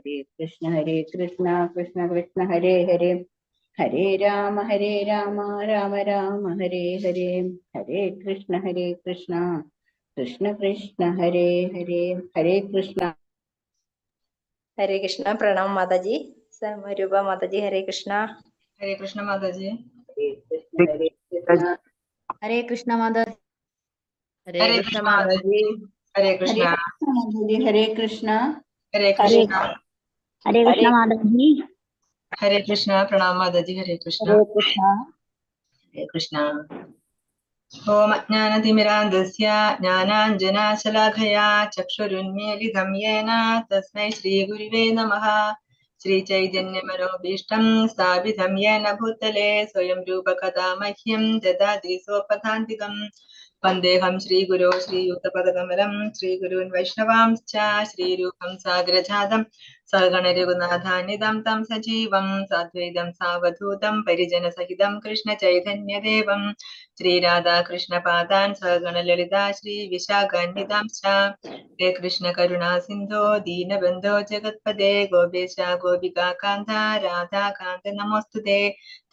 ഹരേ കൃഷ്ണ കൃഷ്ണ കൃഷ്ണ ഹരേ ഹരേ ഹരേ രാമ രാമ രാമ ഹരേ ഹരേ ഹരേ കൃഷ്ണ കൃഷ്ണ കൃഷ്ണ ഹരേ ഹരേ ഹരേ കൃഷ്ണ. हरे कृष्णा. प्रणाम माता जी. समरूपा माता जी. हरे कृष्णा. हरे कृष्ण माता जी. हरे कृष्ण हरे कृष्ण माता जी. हरे कृष्ण माता जी. हरे कृष्ण. हरे कृष्ण हरे कृष्ण. हरे कृष्ण माता जी. हरे कृष्ण. प्रणाम माता जी. हरे कृष्ण. हरे कृष्ण. हरे कृष्ण. ओम अज्ञानतिमिरान्धस्य ज्ञानाञ्जनाशलाखया चक्षुरुन्मीलितं येन तस्मै श्रीगुरुवे नमः. श्रीचैतन्यमनोभीष्टं स्थापितं येन भूतले स्वयं रूपकथा मह्यं ददाति स्वपदान्तिकम्. वन्देऽहं श्रीगुरो श्रीयुतपदकमलं श्रीगुरून् वैष्णवांश्च श्रीरूपं साग्रजातं सहगणरघुनाथान्वितं तं सजीवं साद्वैतं सावधूतं परिजनसहितं कृष्णचैतन्यदेवं श्रीराधाकृष्णपादान् सहगणललिता श्रीविशाखान्वितांश्च हे कृष्ण करुणा सिन्धो दीनबन्धो जगत्पदे गोपेश गोपिकान्त राधाकान्त नमोऽस्तुते.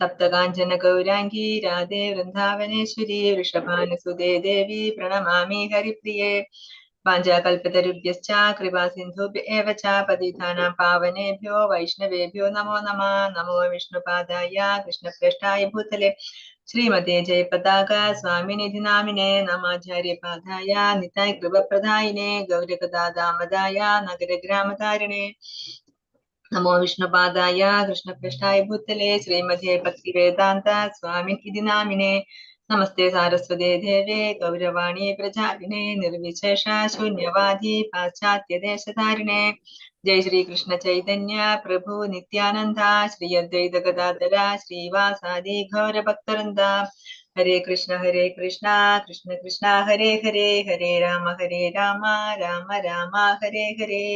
सप्तकाञ्चन गौराङ्गी राधे वृन्दावनेश्वरी वृषभानुसुते देवी प्रणमामि हरिप्रिये. वाञ्छाकल्पतरुभ्यश्च कृपा सिन्धुभ्य एव च पतितानां पावनेभ्यो वैष्णवेभ्यो नमो नमः. नमो विष्णुपादाय कृष्णप्रेष्ठाय भूतले श्रीमते जयपताका स्वामिनिधि नामिने नमाचार्यपादाय निताय कृपप्रदायिने गौरकदादामदाय नगरग्रामतारिणे नमो विष्णुपादाय कृष्णप्रेष्ठाय भूतले श्रीमते भक्तिवेदान्त स्वामिनिधि नामिने नमस्ते सारस्वते देवे गौरवाणी प्रचारिणे निर्विशेष शून्यवादी पाश्चात्य देशधारिणे. जय श्री कृष्ण चैतन्य प्रभु नित्यानंद श्री अद्वैत गदाधर श्रीवासादि गौर भक्तवृंद. हरे कृष्ण कृष्ण कृष्ण हरे हरे हरे राम राम राम हरे हरे.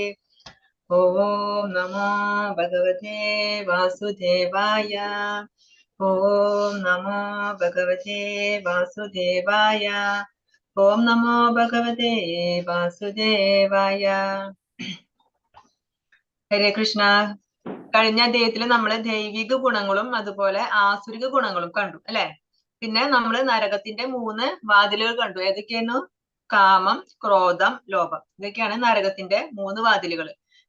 ओम नमो भगवते वासुदेवाय. ओम नमो भगवते वासुदेवाय. ओम नमो भगवते वासुदेवाय. ഹരേ കൃഷ്ണ. കഴിഞ്ഞ അധ്യായത്തിൽ നമ്മൾ ദൈവിക ഗുണങ്ങളും അതുപോലെ ആസുരിക ഗുണങ്ങളും കണ്ടു അല്ലെ. പിന്നെ നമ്മൾ നരകത്തിന്റെ 3 വാതിലുകൾ കണ്ടു. ഏതൊക്കെയായിരുന്നു? കാമം, ക്രോധം, ലോഭം. ഇതൊക്കെയാണ് നരകത്തിന്റെ 3 വാതിലുകൾ.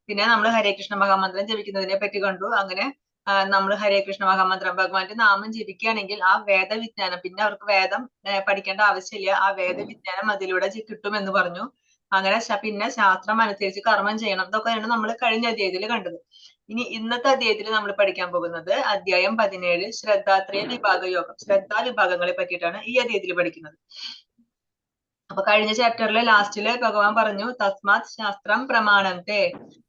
പിന്നെ നമ്മൾ ഹരേ കൃഷ്ണ മഹാമന്ത്രം ജപിക്കുന്നതിനെ പറ്റി കണ്ടു. അങ്ങനെ നമ്മൾ ഹരേ കൃഷ്ണ മഹാമന്ത്രം ഭഗവാന്റെ നാമം ജപിക്കുകയാണെങ്കിൽ ആ വേദവിജ്ഞാനം, പിന്നെ അവർക്ക് വേദം പഠിക്കേണ്ട ആവശ്യമില്ല, ആ വേദവിജ്ഞാനം അതിലൂടെ കിട്ടുമെന്ന് പറഞ്ഞു. അങ്ങനെ പിന്നെ ശാസ്ത്രം അനുസരിച്ച് കർമ്മം ചെയ്യണം. ഇതൊക്കെയാണ് നമ്മൾ കഴിഞ്ഞ അധ്യായത്തിൽ കണ്ടത്. ഇനി ഇന്നത്തെ അധ്യായത്തിൽ നമ്മൾ പഠിക്കാൻ പോകുന്നത് അധ്യായം 17 ശ്രദ്ധാത്രയ വിഭാഗ യോഗം, ശ്രദ്ധാ വിഭാഗങ്ങളെ പറ്റിയിട്ടാണ് ഈ അധ്യായത്തിൽ പഠിക്കുന്നത്. അപ്പൊ കഴിഞ്ഞ ചാപ്റ്ററിലെ ലാസ്റ്റില് ഭഗവാൻ പറഞ്ഞു തസ്മാത് ശാസ്ത്രം പ്രമാണത്തെ,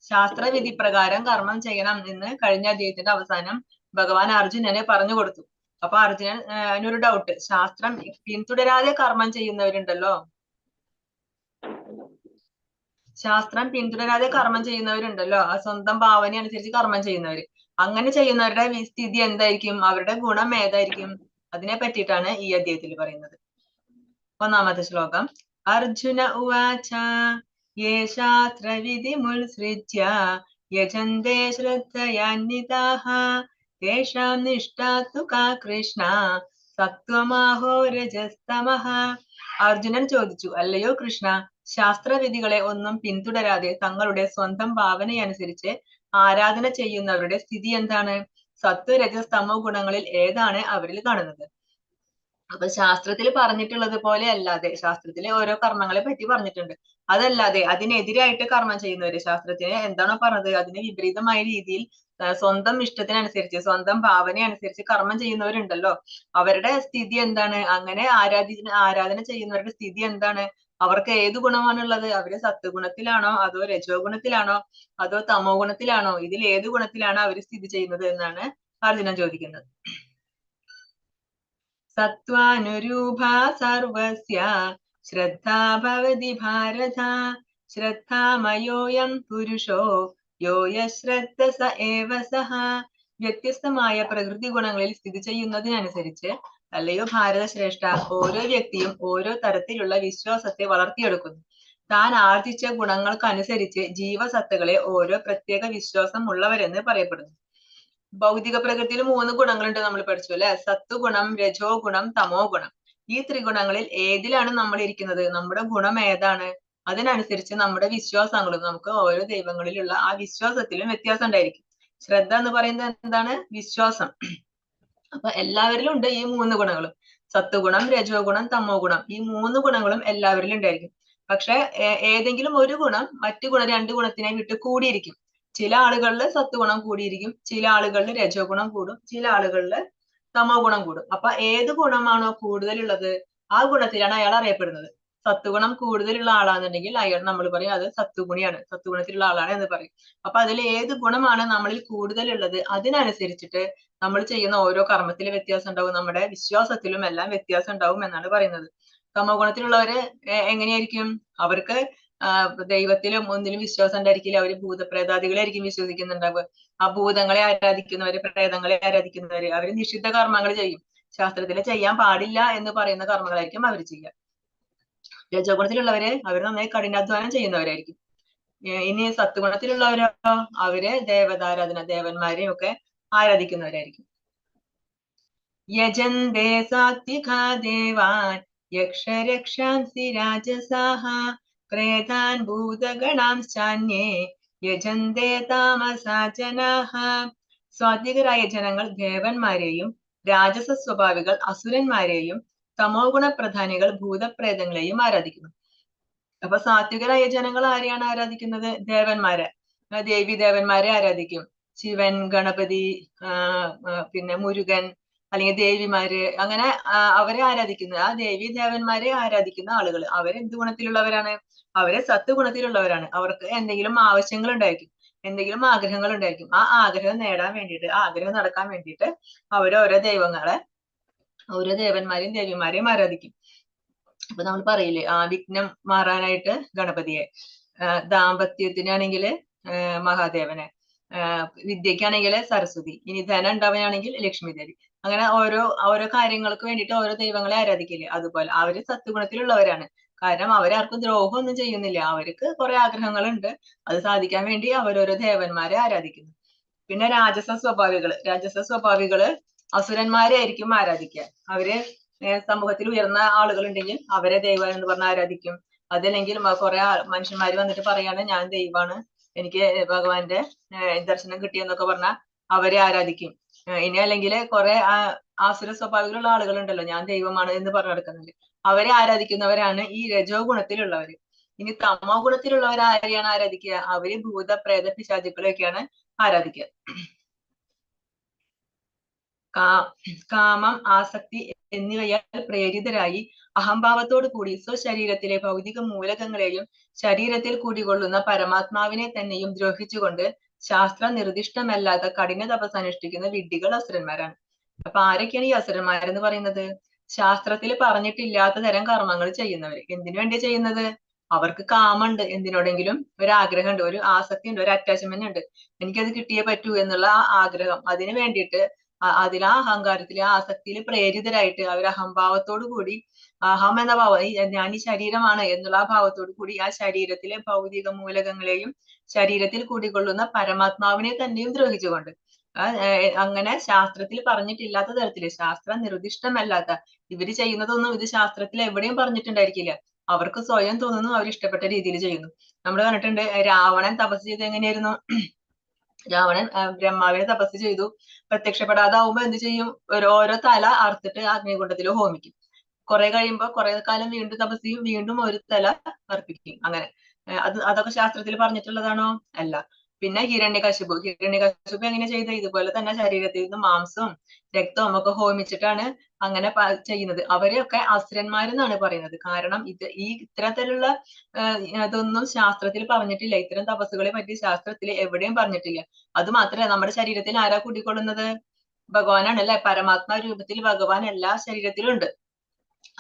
ശാസ്ത്രവിധി പ്രകാരം കർമ്മം ചെയ്യണം എന്ന് കഴിഞ്ഞ അധ്യായത്തിന്റെ അവസാനം ഭഗവാൻ അർജുനനെ പറഞ്ഞു കൊടുത്തു. അപ്പൊ അർജുനൻ അതിനൊരു ഡൗട്ട്, ശാസ്ത്രം പിന്തുടരാതെ കർമ്മം ചെയ്യുന്നവരുണ്ടല്ലോ, ശാസ്ത്രം പിന്തുടരാതെ കർമ്മം ചെയ്യുന്നവരുണ്ടല്ലോ, ആ സ്വന്തം ഭാവന അനുസരിച്ച് കർമ്മം ചെയ്യുന്നവര്, അങ്ങനെ ചെയ്യുന്നവരുടെ സ്ഥിതി എന്തായിരിക്കും, അവരുടെ ഗുണം ഏതായിരിക്കും, അതിനെ പറ്റിയിട്ടാണ് ഈ അധ്യായത്തിൽ പറയുന്നത്. ഒന്നാമത്തെ ശ്ലോകം. അർജുന ഉവാച യേ ശാസ്ത്രവിധിമുത്സൃജ്യ യജന്തേ ശ്രദ്ധയാന്വിതാഃ തേഷാം നിഷ്ഠാ തു കാ കൃഷ്ണ സത്വമാഹോ രജസ്തമഃ. അർജുനൻ ചോദിച്ചു, അല്ലയോ കൃഷ്ണ, ശാസ്ത്രവിധികളെ ഒന്നും പിന്തുടരാതെ തങ്ങളുടെ സ്വന്തം ഭാവനയനുസരിച്ച് ആരാധന ചെയ്യുന്നവരുടെ സ്ഥിതി എന്താണ്? സത്വ രജസ് തമോ ഗുണങ്ങളിൽ ഏതാണ് അവരിൽ കാണുന്നത്? അപ്പൊ ശാസ്ത്രത്തിൽ പറഞ്ഞിട്ടുള്ളത് പോലെ അല്ലാതെ, ശാസ്ത്രത്തിലെ ഓരോ കർമ്മങ്ങളെ പറ്റി പറഞ്ഞിട്ടുണ്ട്, അതല്ലാതെ അതിനെതിരായിട്ട് കർമ്മം ചെയ്യുന്നവര്, ശാസ്ത്രത്തിന് എന്താണോ പറഞ്ഞത് അതിന് വിപരീതമായ രീതിയിൽ സ്വന്തം ഇഷ്ടത്തിനനുസരിച്ച് സ്വന്തം ഭാവന അനുസരിച്ച് കർമ്മം ചെയ്യുന്നവരുണ്ടല്ലോ, അവരുടെ സ്ഥിതി എന്താണ്? അങ്ങനെ ആരാധന ചെയ്യുന്നവരുടെ സ്ഥിതി എന്താണ്? അവർക്ക് ഏത് ഗുണമാണുള്ളത്? അവര് സത്വഗുണത്തിലാണോ അതോ രജോ ഗുണത്തിലാണോ അതോ തമോ ഗുണത്തിലാണോ? ഇതിൽ ഏത് ഗുണത്തിലാണ് അവർ സ്ഥിതി ചെയ്യുന്നത് എന്നാണ് അർജുനൻ ചോദിക്കുന്നത്. സത്വാനുരൂപാ സർവസ്യ ശ്രദ്ധാ ഭവതി ഭാരത ശ്രദ്ധാമയോയം പുരുഷോ യോ യശ്രദ്ധ സ ഏവ സഹ. വ്യത്യസ്തമായ പ്രകൃതി ഗുണങ്ങളിൽ സ്ഥിതി ചെയ്യുന്നതിനനുസരിച്ച് അല്ലയോ ഭാരത ശ്രേഷ്ഠ, ഓരോ വ്യക്തിയും ഓരോ തരത്തിലുള്ള വിശ്വാസത്തെ വളർത്തിയെടുക്കുന്നു. താൻ ആർജിച്ച ഗുണങ്ങൾക്കനുസരിച്ച് ജീവസത്തകളെ ഓരോ പ്രത്യേക വിശ്വാസം ഉള്ളവരെന്ന് പറയപ്പെടുന്നു. ഭൗതിക പ്രകൃതിയിൽ 3 ഗുണങ്ങളുണ്ട് നമ്മൾ പഠിച്ചു അല്ലെ. സത്വഗുണം, രജോ ഗുണം, തമോ ഗുണം. ഈ ത്രിഗുണങ്ങളിൽ ഏതിലാണ് നമ്മൾ ഇരിക്കുന്നത്, നമ്മുടെ ഗുണം ഏതാണ്, അതിനനുസരിച്ച് നമ്മുടെ വിശ്വാസങ്ങളും, നമുക്ക് ഓരോ ദൈവങ്ങളിലുള്ള ആ വിശ്വാസത്തിലും വ്യത്യാസം ഉണ്ടായിരിക്കും. ശ്രദ്ധ എന്ന് പറയുന്നത് എന്താണ്? വിശ്വാസം. അപ്പൊ എല്ലാവരിലും ഉണ്ട് ഈ 3 ഗുണങ്ങളും. സത്വഗുണം, രജോ ഗുണം, തമോ ഗുണം. ഈ 3 ഗുണങ്ങളും എല്ലാവരിലും ഉണ്ടായിരിക്കും. പക്ഷെ ഏതെങ്കിലും ഒരു ഗുണം മറ്റു ഗുണം 2 ഗുണത്തിനെ വിട്ട് കൂടിയിരിക്കും. ചില ആളുകളിൽ സത്വഗുണം കൂടിയിരിക്കും, ചില ആളുകളിൽ രജോ ഗുണം കൂടും, ചില ആളുകളിൽ തമോ ഗുണം കൂടും. അപ്പൊ ഏത് ഗുണമാണോ കൂടുതലുള്ളത് ആ ഗുണത്തിലാണ് അയാൾ അറിയപ്പെടുന്നത്. സത്വഗുണം കൂടുതലുള്ള ആളാണെന്നുണ്ടെങ്കിൽ അയാൾ നമ്മൾ പറയും അത് സത്വഗുണിയാണ്, സത്വഗുണത്തിലുള്ള ആളാണ് എന്ന് പറയും. അപ്പൊ അതിൽ ഏത് ഗുണമാണ് നമ്മളിൽ കൂടുതലുള്ളത് അതിനനുസരിച്ചിട്ട് നമ്മൾ ചെയ്യുന്ന ഓരോ കർമ്മത്തിൽ വ്യത്യാസം ഉണ്ടാവും, നമ്മുടെ വിശ്വാസത്തിലും എല്ലാം വ്യത്യാസം ഉണ്ടാവും എന്നാണ് പറയുന്നത്. തമോ ഗുണത്തിലുള്ളവര് എങ്ങനെയായിരിക്കും? അവർക്ക് ദൈവത്തിലും ഒന്നിലും വിശ്വാസം ഉണ്ടായിരിക്കില്ല. അവര് ഭൂതപ്രേതാദികളായിരിക്കും വിശ്വസിക്കുന്നുണ്ടാവുക. ആ ഭൂതങ്ങളെ ആരാധിക്കുന്നവര്, പ്രേതങ്ങളെ ആരാധിക്കുന്നവര്, അവര് നിഷിദ്ധ കർമ്മങ്ങൾ ചെയ്യും. ശാസ്ത്രത്തിൽ ചെയ്യാൻ പാടില്ല എന്ന് പറയുന്ന കർമ്മങ്ങളായിരിക്കും അവർ ചെയ്യുക. രജോ ഗുണത്തിലുള്ളവര് അവർ നന്നായി കഠിനാധ്വാനം ചെയ്യുന്നവരായിരിക്കും. ഇനി സത്വഗുണത്തിലുള്ളവരോ അവര് ദേവതാരാധന, ദേവന്മാരെയും ഒക്കെ ആരാധിക്കുന്നവരായിരിക്കും. യജന്തേ സാത്വികാ ദേവാൻ യക്ഷരക്ഷാംസി രാജസാഹ പ്രേതാൻ ഭൂതഗണാംശ്ചാന്യേ യജന്തേ താമസാ ജനാഹ. സാത്വികരായ ജനങ്ങൾ ദേവന്മാരെയും രാജസ സ്വഭാവികൾ അസുരന്മാരെയും തമോ ഗുണപ്രധാനികൾ ഭൂതപ്രേതങ്ങളെയും ആരാധിക്കുന്നു. അപ്പൊ സാത്വികരായ ജനങ്ങൾ ആരെയാണ് ആരാധിക്കുന്നത്? ദേവന്മാരെ, ദേവി ദേവന്മാരെ ആരാധിക്കും. ശിവൻ, ഗണപതി, പിന്നെ മുരുകൻ അല്ലെങ്കിൽ ദേവിമാര്, അങ്ങനെ അവരെ ആരാധിക്കുന്നത്, ആ ദേവി ദേവന്മാരെ ആരാധിക്കുന്ന ആളുകൾ അവരെന്ത് ഗുണത്തിലുള്ളവരാണ്? അവരെ സത്വഗുണത്തിലുള്ളവരാണ്. അവർക്ക് എന്തെങ്കിലും ആവശ്യങ്ങൾ ഉണ്ടായിരിക്കും, എന്തെങ്കിലും ആഗ്രഹങ്ങൾ ഉണ്ടായിരിക്കും. ആ ആഗ്രഹം നേടാൻ വേണ്ടിയിട്ട്, ആ ആഗ്രഹം നടക്കാൻ വേണ്ടിയിട്ട് അവരോരോ ദൈവങ്ങളെ, ഓരോ ദേവന്മാരെയും ദേവിമാരെയും ആരാധിക്കും. അപ്പൊ നമ്മൾ പറയില്ലേ, വിഘ്നം മാറാനായിട്ട് ഗണപതിയെ, ദാമ്പത്യത്തിനാണെങ്കിൽ മഹാദേവനെ, വിദ്യക്കാണെങ്കിൽ സരസ്വതി, ഇനി ധനം ഉണ്ടാവാനാണെങ്കിൽ ലക്ഷ്മി ദേവി. അങ്ങനെ ഓരോ കാര്യങ്ങൾക്ക് വേണ്ടിയിട്ട് ഓരോ ദൈവങ്ങളെ ആരാധിക്കില്ലേ, അതുപോലെ അവര് സത്വഗുണത്തിലുള്ളവരാണ്. കാരണം അവരാർക്കും ദ്രോഹം ഒന്നും ചെയ്യുന്നില്ല. അവർക്ക് കുറെ ആഗ്രഹങ്ങളുണ്ട്, അത് സാധിക്കാൻ വേണ്ടി അവരോരോ ദേവന്മാരെ ആരാധിക്കുന്നു. പിന്നെ രാജസ സ്വഭാവികള് അസുരന്മാരെ ആയിരിക്കും ആരാധിക്കുക. അവര് സമൂഹത്തിൽ ഉയർന്ന ആളുകൾ ഉണ്ടെങ്കിൽ അവരെ ദൈവം എന്ന് പറഞ്ഞ് ആരാധിക്കും. അതല്ലെങ്കിൽ കുറെ മനുഷ്യന്മാര് വന്നിട്ട് പറയാണ് ഞാൻ ദൈവമാണ്, എനിക്ക് ഭഗവാന്റെ ദർശനം കിട്ടിയെന്നൊക്കെ പറഞ്ഞാൽ അവരെ ആരാധിക്കും. ഇനി അല്ലെങ്കിൽ കുറെ ആസുര സ്വഭാവികളുള്ള ആളുകളുണ്ടല്ലോ, ഞാൻ ദൈവമാണ് എന്ന് പറഞ്ഞു നടക്കുന്നുണ്ട്, അവരെ ആരാധിക്കുന്നവരാണ് ഈ രജോ ഗുണത്തിലുള്ളവര്. ഇനി തമോ ഗുണത്തിലുള്ളവർ ആരെയാണ് ആരാധിക്കുക? അവര് ഭൂത പ്രേത പിശാചുക്കളെയൊക്കെയാണ് ആരാധിക്കുക. കാമം, ആസക്തി എന്നിവയാൽ പ്രേരിതരായി അഹംഭാവത്തോടു കൂടി സ്വശരീരത്തിലെ ഭൗതിക മൂലകങ്ങളെയും ശരീരത്തിൽ കുടികൊള്ളുന്ന പരമാത്മാവിനെ തന്നെയും ദ്രോഹിച്ചുകൊണ്ട് ശാസ്ത്ര നിർദ്ദിഷ്ടമല്ലാത്ത കഠിന തപസ് അനുഷ്ഠിക്കുന്ന വിഡ്ഢികൾ അസുരന്മാരാണ്. അപ്പൊ ആരൊക്കെയാണ് ഈ അസുരന്മാരെന്ന് പറയുന്നത്? ശാസ്ത്രത്തിൽ പറഞ്ഞിട്ടില്ലാത്ത തരം കർമ്മങ്ങൾ ചെയ്യുന്നവര്. എന്തിനു വേണ്ടിയാ ചെയ്യുന്നത്? അവർക്ക് കാമുണ്ട്, എന്തിനോടെങ്കിലും ഒരു ആഗ്രഹമുണ്ട്, ഒരു ആസക്തി ഉണ്ട്, ഒരു അറ്റാച്ച്മെന്റ് ഉണ്ട്, എനിക്കത് കിട്ടിയേ പറ്റൂ എന്നുള്ള ആ ആഗ്രഹം, അതിനു വേണ്ടിയിട്ട് അതിൽ ആ അഹങ്കാരത്തിൽ, ആ ആസക്തിയിൽ പ്രേരിതരായിട്ട് അവർ അഹംഭാവത്തോടു കൂടി, അഹം എന്ന ഭാവം, ഞാൻ ഈ ശരീരമാണ് എന്നുള്ള ആ ഭാവത്തോടു കൂടി ആ ശരീരത്തിലെ ഭൗതിക മൂലകങ്ങളെയും ശരീരത്തിൽ കൂടിക്കൊള്ളുന്ന പരമാത്മാവിനെ തന്നെയും ദ്രോഹിച്ചുകൊണ്ട്, അങ്ങനെ ശാസ്ത്രത്തിൽ പറഞ്ഞിട്ടില്ലാത്ത തരത്തില്, ശാസ്ത്ര നിർദ്ദിഷ്ടമല്ലാത്ത, ഇവര് ചെയ്യുന്നതൊന്നും ഇത് ശാസ്ത്രത്തിൽ എവിടെയും പറഞ്ഞിട്ടുണ്ടായിരിക്കില്ല. അവർക്ക് സ്വയം തോന്നുന്നു, അവർ ഇഷ്ടപ്പെട്ട രീതിയിൽ ചെയ്യുന്നു. നമ്മൾ കണ്ടിട്ടുണ്ട്, രാവണൻ തപസ് ചെയ്ത് എങ്ങനെയായിരുന്നു? രാവണൻ ബ്രഹ്മാവിനെ തപസ് ചെയ്തു, പ്രത്യക്ഷപ്പെടാതാവുമ്പോ എന്ത് ചെയ്യും? ഓരോ തല അറുത്തിട്ട് അഗ്നികുണ്ഡത്തിൽ ഹോമിക്കും. കുറെ കഴിയുമ്പോ കുറെ കാലം വീണ്ടും തപസ് ചെയ്യും, വീണ്ടും ഒരു തല അർപ്പിക്കും. അങ്ങനെ അതൊക്കെ ശാസ്ത്രത്തിൽ പറഞ്ഞിട്ടുള്ളതാണോ? അല്ല. പിന്നെ ഹിരണ്യകശിപു എങ്ങനെ ചെയ്തത്? ഇതുപോലെ തന്നെ ശരീരത്തിൽ നിന്ന് മാംസവും രക്തവും ഒക്കെ ഹോമിച്ചിട്ടാണ് അങ്ങനെ ചെയ്യുന്നത്. അവരെയൊക്കെ അസുരന്മാരെന്നാണ് പറയുന്നത്. കാരണം ഇത്തരത്തിലുള്ള അതൊന്നും ശാസ്ത്രത്തിൽ പറഞ്ഞിട്ടില്ല. ഇത്തരം തപസ്സുകളെ പറ്റി ശാസ്ത്രത്തിൽ എവിടെയും പറഞ്ഞിട്ടില്ല. അത് മാത്രമല്ല, നമ്മുടെ ശരീരത്തിൽ ആരാ കൂടിക്കൊള്ളുന്നത്? ഭഗവാനാണ് അല്ലെ. പരമാത്മാ രൂപത്തിൽ ഭഗവാൻ എല്ലാ ശരീരത്തിലും ഉണ്ട്.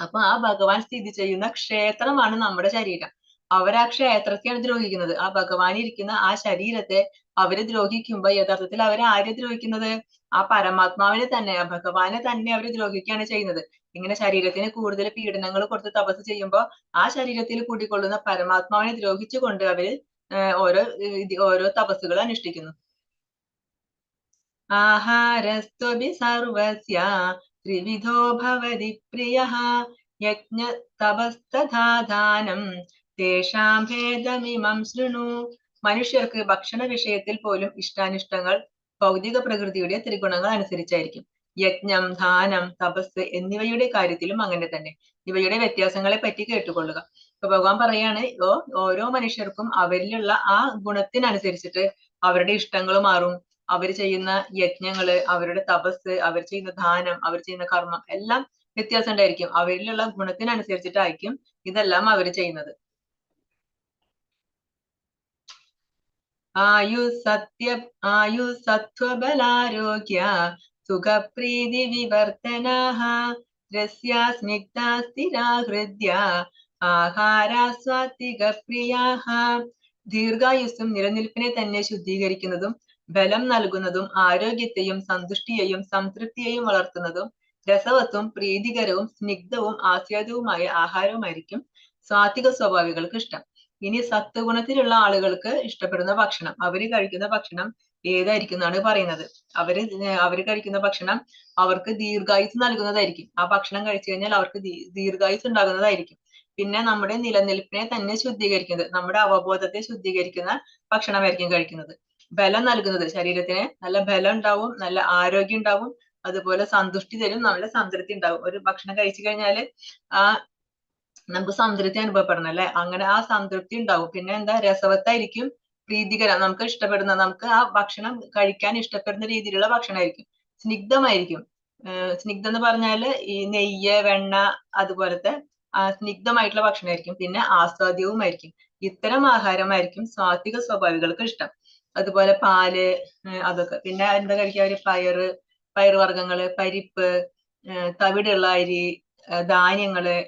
അപ്പൊ ആ ഭഗവാൻ സ്ഥിതി ചെയ്യുന്ന ക്ഷേത്രമാണ് നമ്മുടെ ശരീരം. അവരാ ക്ഷേത്രത്തെയാണ് ദ്രോഹിക്കുന്നത്. ആ ഭഗവാൻ ഇരിക്കുന്ന ആ ശരീരത്തെ അവര് ദ്രോഹിക്കുമ്പോ യഥാർത്ഥത്തിൽ അവര് ആരെ ദ്രോഹിക്കുന്നത്? ആ പരമാത്മാവിനെ തന്നെ, ആ ഭഗവാനെ തന്നെ അവര് ദ്രോഹിക്കുകയാണ് ചെയ്യുന്നത്. ഇങ്ങനെ ശരീരത്തിന് കൂടുതൽ പീഡനങ്ങൾ കൊടുത്ത് തപസ് ചെയ്യുമ്പോൾ ആ ശരീരത്തിൽ കൂടിക്കൊള്ളുന്ന പരമാത്മാവിനെ ദ്രോഹിച്ചുകൊണ്ട് അവര് ഓരോ തപസ്സുകൾ അനുഷ്ഠിക്കുന്നു. ആഹാരസ്ത്വപി സർവസ്യ ത്രിവിധോ ഭവതി പ്രിയഃ യജ്ഞ തപസ്തഥാ ദാനം തേഷാം ഭേദമിമം ശൃണു. മനുഷ്യർക്ക് ഭക്ഷണ വിഷയത്തിൽ പോലും ഇഷ്ടാനിഷ്ടങ്ങൾ ഭൗതിക പ്രകൃതിയുടെ ത്രിഗുണങ്ങൾ അനുസരിച്ചായിരിക്കും. യജ്ഞം, ദാനം, തപസ് എന്നിവയുടെ കാര്യത്തിലും അങ്ങനെ തന്നെ. ഇവയുടെ വ്യത്യാസങ്ങളെ പറ്റി കേട്ടുകൊള്ളുക. ഇപ്പൊ ഭഗവാൻ പറയാണ്, ഓരോ മനുഷ്യർക്കും അവരിലുള്ള ആ ഗുണത്തിനനുസരിച്ചിട്ട് അവരുടെ ഇഷ്ടങ്ങൾ മാറും. അവർ ചെയ്യുന്ന യജ്ഞങ്ങള്, അവരുടെ തപസ്, അവർ ചെയ്യുന്ന ദാനം, അവർ ചെയ്യുന്ന കർമ്മം എല്ലാം വ്യത്യാസം ഉണ്ടായിരിക്കും. അവരിലുള്ള ഗുണത്തിനനുസരിച്ചിട്ടായിരിക്കും ഇതെല്ലാം അവർ ചെയ്യുന്നത്. ആയു സത്വബലാരോഗ്യ സുഖപ്രീതി വിവർത്തനാഃ രസ്യാ സ്നിഗ്ധാ സ്ഥിരാ ഹൃദ്യ ആഹാരാ സാത്വിക പ്രിയാഃ. ദീർഘായുസ്സും നിലനിൽപ്പിനെ തന്നെ ശുദ്ധീകരിക്കുന്നതും ബലം നൽകുന്നതും ആരോഗ്യത്തെയും സന്തുഷ്ടിയെയും സംതൃപ്തിയെയും വളർത്തുന്നതും രസവത്തും പ്രീതികരവും സ്നിഗ്ധവും ആസ്വാദ്യവുമായ ആഹാരവുമായിരിക്കും സാത്വിക സ്വഭാവികൾക്ക് ഇഷ്ടം. ഇനി സത്വഗുണത്തിലുള്ള ആളുകൾക്ക് ഇഷ്ടപ്പെടുന്ന ഭക്ഷണം, അവര് കഴിക്കുന്ന ഭക്ഷണം ഏതായിരിക്കും എന്നാണ് പറയുന്നത്. അവര് കഴിക്കുന്ന ഭക്ഷണം അവർക്ക് ദീർഘായുസ് നൽകുന്നതായിരിക്കും. ആ ഭക്ഷണം കഴിച്ചു കഴിഞ്ഞാൽ അവർക്ക് ദീർഘായുസ് ഉണ്ടാകുന്നതായിരിക്കും. പിന്നെ നമ്മുടെ നിലനിൽപ്പിനെ തന്നെ ശുദ്ധീകരിക്കുന്നത്, നമ്മുടെ അവബോധത്തെ ശുദ്ധീകരിക്കുന്ന ഭക്ഷണമായിരിക്കും കഴിക്കുന്നത്. ബലം നൽകുന്നത്, ശരീരത്തിന് നല്ല ബലം ഉണ്ടാവും, നല്ല ആരോഗ്യം ഉണ്ടാവും, അതുപോലെ സന്തുഷ്ടി തരും, നല്ല സംതൃപ്തി ഉണ്ടാവും. ഒരു ഭക്ഷണം കഴിച്ചു കഴിഞ്ഞാല് നമുക്ക് സംതൃപ്തി അനുഭവപ്പെടണം അല്ലെ, അങ്ങനെ ആ സംതൃപ്തി ഉണ്ടാവും. പിന്നെ എന്താ, രസവത്തായിരിക്കും, പ്രീതികരം, നമുക്ക് ഇഷ്ടപ്പെടുന്ന, നമുക്ക് ആ ഭക്ഷണം കഴിക്കാൻ ഇഷ്ടപ്പെടുന്ന രീതിയിലുള്ള ഭക്ഷണമായിരിക്കും. സ്നിഗ്ധമായിരിക്കും. സ്നിഗ്ധം എന്ന് പറഞ്ഞാല് ഈ നെയ്യ്, വെണ്ണ അതുപോലത്തെ സ്നിഗ്ധമായിട്ടുള്ള ഭക്ഷണമായിരിക്കും. പിന്നെ ആസ്വാദ്യവുമായിരിക്കും. ഇത്തരം ആഹാരമായിരിക്കും സാത്വിക സ്വഭാവികൾക്ക് ഇഷ്ടം. അതുപോലെ പാല്, അതൊക്കെ. പിന്നെ എന്താ കഴിക്കുക, ഒരു പയറുവർഗ്ഗങ്ങള്, പരിപ്പ്, തവിടുള്ള അരി, ധാന്യങ്ങള്,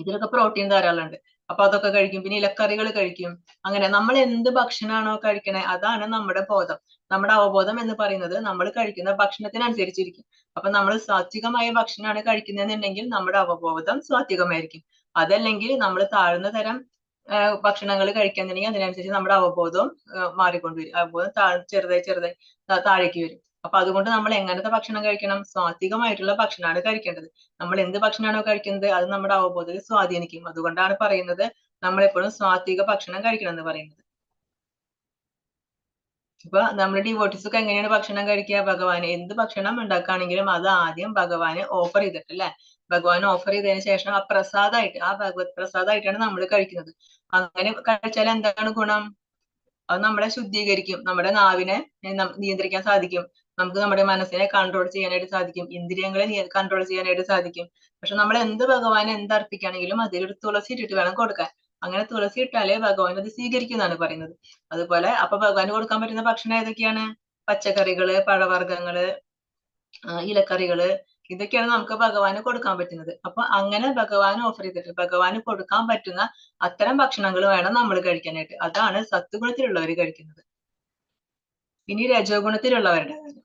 ഇതിലൊക്കെ പ്രോട്ടീൻ ധാരാളം ഉണ്ട്. അപ്പൊ അതൊക്കെ കഴിക്കും. പിന്നെ ഇലക്കറികൾ കഴിക്കും. അങ്ങനെ നമ്മൾ എന്ത് ഭക്ഷണമാണോ കഴിക്കണേ അതാണ് നമ്മുടെ ബോധം. നമ്മുടെ അവബോധം എന്ന് പറയുന്നത് നമ്മൾ കഴിക്കുന്ന ഭക്ഷണത്തിനനുസരിച്ചിരിക്കും. അപ്പൊ നമ്മൾ സാത്വികമായ ഭക്ഷണമാണ് കഴിക്കുന്നതെന്നുണ്ടെങ്കിൽ നമ്മുടെ അവബോധം സാത്വികമായിരിക്കും. അതല്ലെങ്കിൽ നമ്മൾ താഴ്ന്ന തരം ഭക്ഷണങ്ങൾ കഴിക്കാന്നുണ്ടെങ്കിൽ അതിനനുസരിച്ച് നമ്മുടെ അവബോധവും മാറിക്കൊണ്ടുവരും. അവബോധം ചെറുതായി താഴേക്ക് വരും. അപ്പൊ അതുകൊണ്ട് നമ്മൾ എങ്ങനത്തെ ഭക്ഷണം കഴിക്കണം? സാത്വികമായിട്ടുള്ള ഭക്ഷണമാണ് കഴിക്കേണ്ടത്. നമ്മൾ എന്ത് ഭക്ഷണമാണോ കഴിക്കുന്നത് അത് നമ്മുടെ അവബോധത്തെ സ്വാധീനിക്കും. അതുകൊണ്ടാണ് പറയുന്നത് നമ്മൾ എപ്പോഴും സാത്വിക ഭക്ഷണം കഴിക്കണം എന്ന് പറയുന്നത്. ഇപ്പൊ നമ്മുടെ ഡിവോട്ടീസ് ഒക്കെ എങ്ങനെയാണ് ഭക്ഷണം കഴിക്കുക? ഭഗവാന് എന്ത് ഭക്ഷണം ഉണ്ടാക്കുകയാണെങ്കിലും അത് ആദ്യം ഭഗവാന് ഓഫർ ചെയ്തിട്ട് അല്ലെ, ഭഗവാൻ ഓഫർ ചെയ്തതിനു ശേഷം ആ പ്രസാദമായിട്ട്, ആ ഭഗവത് പ്രസാദമായിട്ടാണ് നമ്മൾ കഴിക്കുന്നത്. അങ്ങനെ കഴിച്ചാൽ എന്താണ് ഗുണം? അത് നമ്മളെ ശുദ്ധീകരിക്കും, നമ്മുടെ നാവിനെ നിയന്ത്രിക്കാൻ സാധിക്കും, നമുക്ക് നമ്മുടെ മനസ്സിനെ കൺട്രോൾ ചെയ്യാനായിട്ട് സാധിക്കും, ഇന്ദ്രിയങ്ങളെ കൺട്രോൾ ചെയ്യാനായിട്ട് സാധിക്കും. പക്ഷെ നമ്മൾ എന്ത് ഭഗവാനെ അർപ്പിക്കുകയാണെങ്കിലും അതിലൊരു തുളസി ഇട്ടിട്ട് വേണം കൊടുക്കാൻ. അങ്ങനെ തുളസി ഇട്ടാലേ ഭഗവാൻ അത് സ്വീകരിക്കും എന്നാണ് പറയുന്നത്. അതുപോലെ അപ്പൊ ഭഗവാന് കൊടുക്കാൻ പറ്റുന്ന ഭക്ഷണം ഏതൊക്കെയാണ്? പച്ചക്കറികള്, പഴവർഗ്ഗങ്ങള്, ഇലക്കറികള്, ഇതൊക്കെയാണ് നമുക്ക് ഭഗവാന് കൊടുക്കാൻ പറ്റുന്നത്. അപ്പൊ അങ്ങനെ ഭഗവാൻ ഓഫർ ചെയ്തിട്ട് ഭഗവാന് കൊടുക്കാൻ പറ്റുന്ന അത്തരം ഭക്ഷണങ്ങൾ വേണം നമ്മൾ കഴിക്കാനായിട്ട്. അതാണ് സത്വഗുണത്തിലുള്ളവർ കഴിക്കുന്നത്. ഇനി രജോ ഗുണത്തിലുള്ളവരുടെ കാര്യം.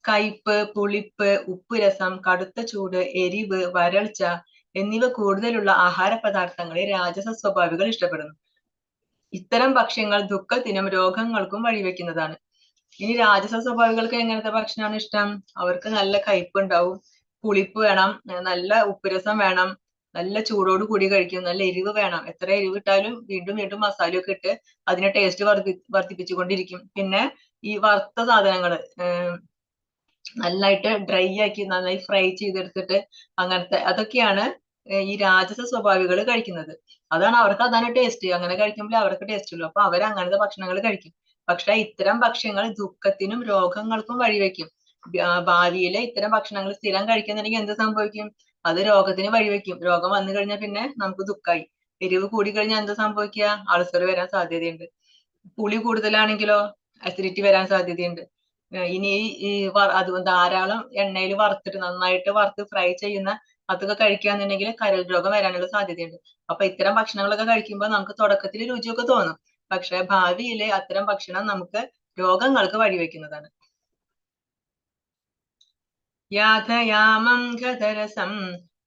കയ്പ്, പുളിപ്പ്, ഉപ്പുരസം, കടുത്ത ചൂട്, എരിവ്, വരൾച്ച എന്നിവ കൂടുതലുള്ള ആഹാര പദാർത്ഥങ്ങളെ രാജസ സ്വഭാവികൾ ഇഷ്ടപ്പെടുന്നു. ഇത്തരം ഭക്ഷ്യങ്ങൾ ദുഃഖത്തിനും രോഗങ്ങൾക്കും വഴിവെക്കുന്നതാണ്. ഇനി രാജസ സ്വഭാവികൾക്ക് എങ്ങനത്തെ ഭക്ഷണമാണ് ഇഷ്ടം? അവർക്ക് നല്ല കയ്പ് ഉണ്ടാവും, പുളിപ്പ് വേണം, നല്ല ഉപ്പുരസം വേണം, നല്ല ചൂടോട് കൂടി കഴിക്കും, നല്ല എരിവ് വേണം. എത്ര എരിവ് ഇട്ടാലും വീണ്ടും വീണ്ടും മസാലയൊക്കെ ഇട്ട് അതിനെ ടേസ്റ്റ് വർദ്ധിപ്പിച്ചുകൊണ്ടിരിക്കും. പിന്നെ ഈ വറുത്ത സാധനങ്ങള് നന്നായിട്ട് ഡ്രൈ ആക്കി നന്നായി ഫ്രൈ ചെയ്തെടുത്തിട്ട് അങ്ങനത്തെ അതൊക്കെയാണ് ഈ രാജസ സ്വഭാവികൾ കഴിക്കുന്നത്. അതാണ് ടേസ്റ്റ്. അങ്ങനെ കഴിക്കുമ്പോൾ അവർക്ക് ടേസ്റ്റ് ഉള്ളൂ. അപ്പൊ അവർ അങ്ങനത്തെ ഭക്ഷണങ്ങൾ കഴിക്കും. പക്ഷെ ഇത്തരം ഭക്ഷ്യങ്ങൾ ദുഃഖത്തിനും രോഗങ്ങൾക്കും വഴിവെക്കും. ഭാവിയിലെ ഇത്തരം ഭക്ഷണങ്ങൾ സ്ഥിരം കഴിക്കുന്നുണ്ടെങ്കിൽ എന്ത് സംഭവിക്കും? അത് രോഗത്തിന് വഴിവെക്കും. രോഗം വന്നു കഴിഞ്ഞാൽ പിന്നെ നമുക്ക് ദുഃഖമായി. എരിവ് കൂടി കഴിഞ്ഞാൽ എന്ത് സംഭവിക്കുക? അൾസർ വരാൻ സാധ്യതയുണ്ട്. പുളി കൂടുതലാണെങ്കിലോ അസിഡിറ്റി വരാൻ സാധ്യതയുണ്ട്. ഇനി അത് ധാരാളം എണ്ണയിൽ നന്നായിട്ട് വറുത്ത് ഫ്രൈ ചെയ്യുന്ന അതൊക്കെ കഴിക്കുകയാണെന്നുണ്ടെങ്കിൽ കരൾ രോഗം വരാനുള്ള സാധ്യതയുണ്ട്. അപ്പൊ ഇത്തരം ഭക്ഷണങ്ങളൊക്കെ കഴിക്കുമ്പോൾ നമുക്ക് തുടക്കത്തിൽ രുചിയൊക്കെ തോന്നും, പക്ഷെ ഭാവിയിൽ അത്തരം ഭക്ഷണം നമുക്ക് രോഗങ്ങൾക്ക് വഴിവെക്കുന്നതാണ്. യാഥയാമം ഗതരസം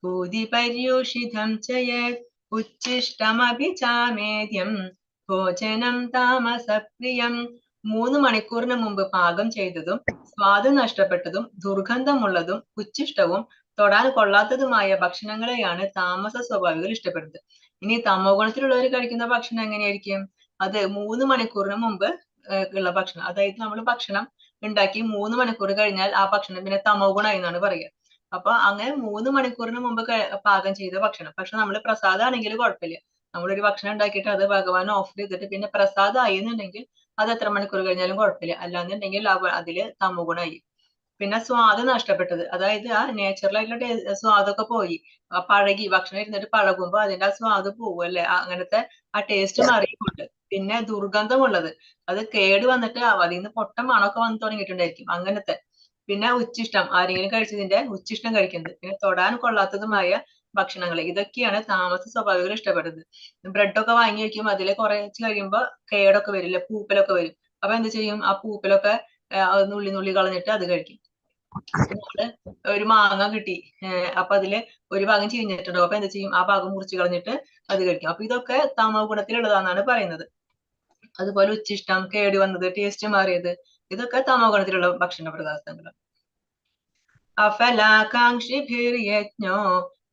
ഭൂതിപര്യൂഷിതം ചയത് ഉച്ഛിഷ്ടമപി ചാമേദ്യം ഭോജനം താമസപ്രിയം. 3 മണിക്കൂറിന് മുമ്പ് പാകം ചെയ്തതും സ്വാദ് നഷ്ടപ്പെട്ടതും ദുർഗന്ധമുള്ളതും ഉച്ഛിഷ്ടവും തൊടാൻ കൊള്ളാത്തതുമായ ഭക്ഷണങ്ങളെയാണ് താമസ സ്വഭാവികൾ ഇഷ്ടപ്പെടുന്നത്. ഇനി തമോ ഗുണത്തിലുള്ളവർ കഴിക്കുന്ന ഭക്ഷണം എങ്ങനെയായിരിക്കും? അത് 3 മണിക്കൂറിന് മുമ്പ് ഉള്ള ഭക്ഷണം, അതായത് നമ്മൾ ഭക്ഷണം ഉണ്ടാക്കി 3 മണിക്കൂർ കഴിഞ്ഞാൽ ആ ഭക്ഷണം പിന്നെ തമോ ഗുണമായി എന്നാണ് പറയുക. അപ്പൊ അങ്ങനെ 3 മണിക്കൂറിന് മുമ്പ് പാകം ചെയ്ത ഭക്ഷണം, പക്ഷെ നമ്മൾ പ്രസാദമാണെങ്കിൽ കുഴപ്പമില്ല. നമ്മളൊരു ഭക്ഷണം ഉണ്ടാക്കിയിട്ട് അത് ഭഗവാൻ ഓഫർ ചെയ്തിട്ട് പിന്നെ പ്രസാദമായി എന്നുണ്ടെങ്കിൽ അത് എത്ര മണിക്കൂർ കഴിഞ്ഞാലും കുഴപ്പമില്ല, അല്ലാന്നുണ്ടെങ്കിൽ അതില് തമോ ഗുണമായി. പിന്നെ സ്വാദ് നഷ്ടപ്പെട്ടത്, അതായത് ആ നാച്ചുറലായിട്ടുള്ള സ്വാദൊക്കെ പോയി, പഴകി ഭക്ഷണം ഇരുന്നിട്ട് പഴകുമ്പോ അതിന്റെ ആ സ്വാദ് പോകും അല്ലെ, അങ്ങനത്തെ ആ ടേസ്റ്റ് മാറിയിട്ടുണ്ട്. പിന്നെ ദുർഗന്ധമുള്ളത്, അത് കേട് വന്നിട്ട് അതിൽ നിന്ന് പൊട്ട മണമൊക്കെ വന്ന് തുടങ്ങിയിട്ടുണ്ടായിരിക്കും, അങ്ങനത്തെ. പിന്നെ ഉച്ഛിഷ്ടം, ആരെങ്കിലും കഴിച്ചതിന്റെ ഉച്ഛിഷ്ടം കഴിക്കുന്നത്. പിന്നെ തൊടാൻ കൊള്ളാത്തതുമായ ഭക്ഷണങ്ങൾ, ഇതൊക്കെയാണ് താമസ സ്വഭാവികൾ ഇഷ്ടപ്പെടുന്നത്. ബ്രെഡൊക്കെ വാങ്ങി വെക്കുമ്പോൾ അതിൽ കുറച്ച് കഴിയുമ്പോൾ കേടൊക്കെ വരില്ല, പൂപ്പലൊക്കെ വരും. അപ്പൊ എന്ത് ചെയ്യും? ആ പൂപ്പലൊക്കെ നുള്ളി നുള്ളി കളഞ്ഞിട്ട് അത് കഴിക്കും. നമ്മള് ഒരു മാങ്ങ കിട്ടി, അപ്പൊ അതില് ഒരു ഭാഗം ചീഞ്ഞിട്ടുണ്ടോ, അപ്പൊ എന്താ ചെയ്യും? ആ ഭാഗം മുറിച്ച് കളഞ്ഞിട്ട് അത് കഴിക്കും. അപ്പൊ ഇതൊക്കെ തമോ ഗുണത്തിലുള്ളതാണെന്നാണ് പറയുന്നത്. അതുപോലെ ഉച്ഛിഷ്ടം, കേട് വന്നത്, ടേസ്റ്റ് മാറിയത്, ഇതൊക്കെ തമോ ഗുണത്തിലുള്ള ഭക്ഷണ പദാർത്ഥങ്ങൾ. അഫലാകാംക്ഷിഭിർയജ്ഞോ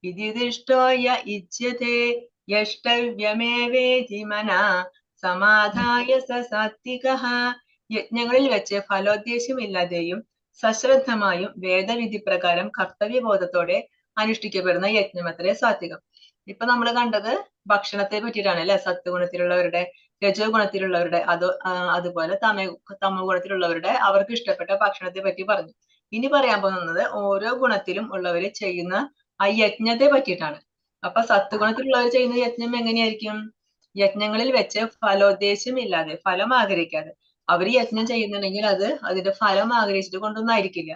വിദിദിഷ്ടോ യ ഇച്ഛതേ യഷ്ടവ്യമേവേതി മനഃ സമാധായ സ സാത്വികഃ. യജ്ഞങ്ങളിൽ വെച്ച് ഫലോദ്ദേശമില്ലാതെയും സശ്രദ്ധമായും വേദവിധി പ്രകാരം കർത്തവ്യബോധത്തോടെ അനുഷ്ഠിക്കപ്പെടുന്ന യജ്ഞമത്രേ സാത്വികം. ഇപ്പൊ നമ്മൾ കണ്ടത് ഭക്ഷണത്തെ പറ്റിയിട്ടാണ് അല്ലെ, സത്വഗുണത്തിലുള്ളവരുടെ, രജോ ഗുണത്തിലുള്ളവരുടെ, അതുപോലെ തമോ ഗുണത്തിലുള്ളവരുടെ അവർക്ക് ഇഷ്ടപ്പെട്ട ഭക്ഷണത്തെ പറ്റി പറഞ്ഞു. ഇനി പറയാൻ പോകുന്നത് ഓരോ ഗുണത്തിലും ഉള്ളവര് ചെയ്യുന്ന ആ യജ്ഞത്തെ പറ്റിയിട്ടാണ്. അപ്പൊ സത്വഗുണത്തിലുള്ളവർ ചെയ്യുന്ന യജ്ഞം എങ്ങനെയായിരിക്കും? യജ്ഞങ്ങളിൽ വെച്ച് ഫലോദ്ദേശം ഇല്ലാതെ, ഫലം ആഗ്രഹിക്കാതെ അവര് യജ്ഞം ചെയ്യുന്നുണ്ടെങ്കിൽ അത് അതിന്റെ ഫലം ആഗ്രഹിച്ചിട്ട് കൊണ്ടൊന്നും ആയിരിക്കില്ല.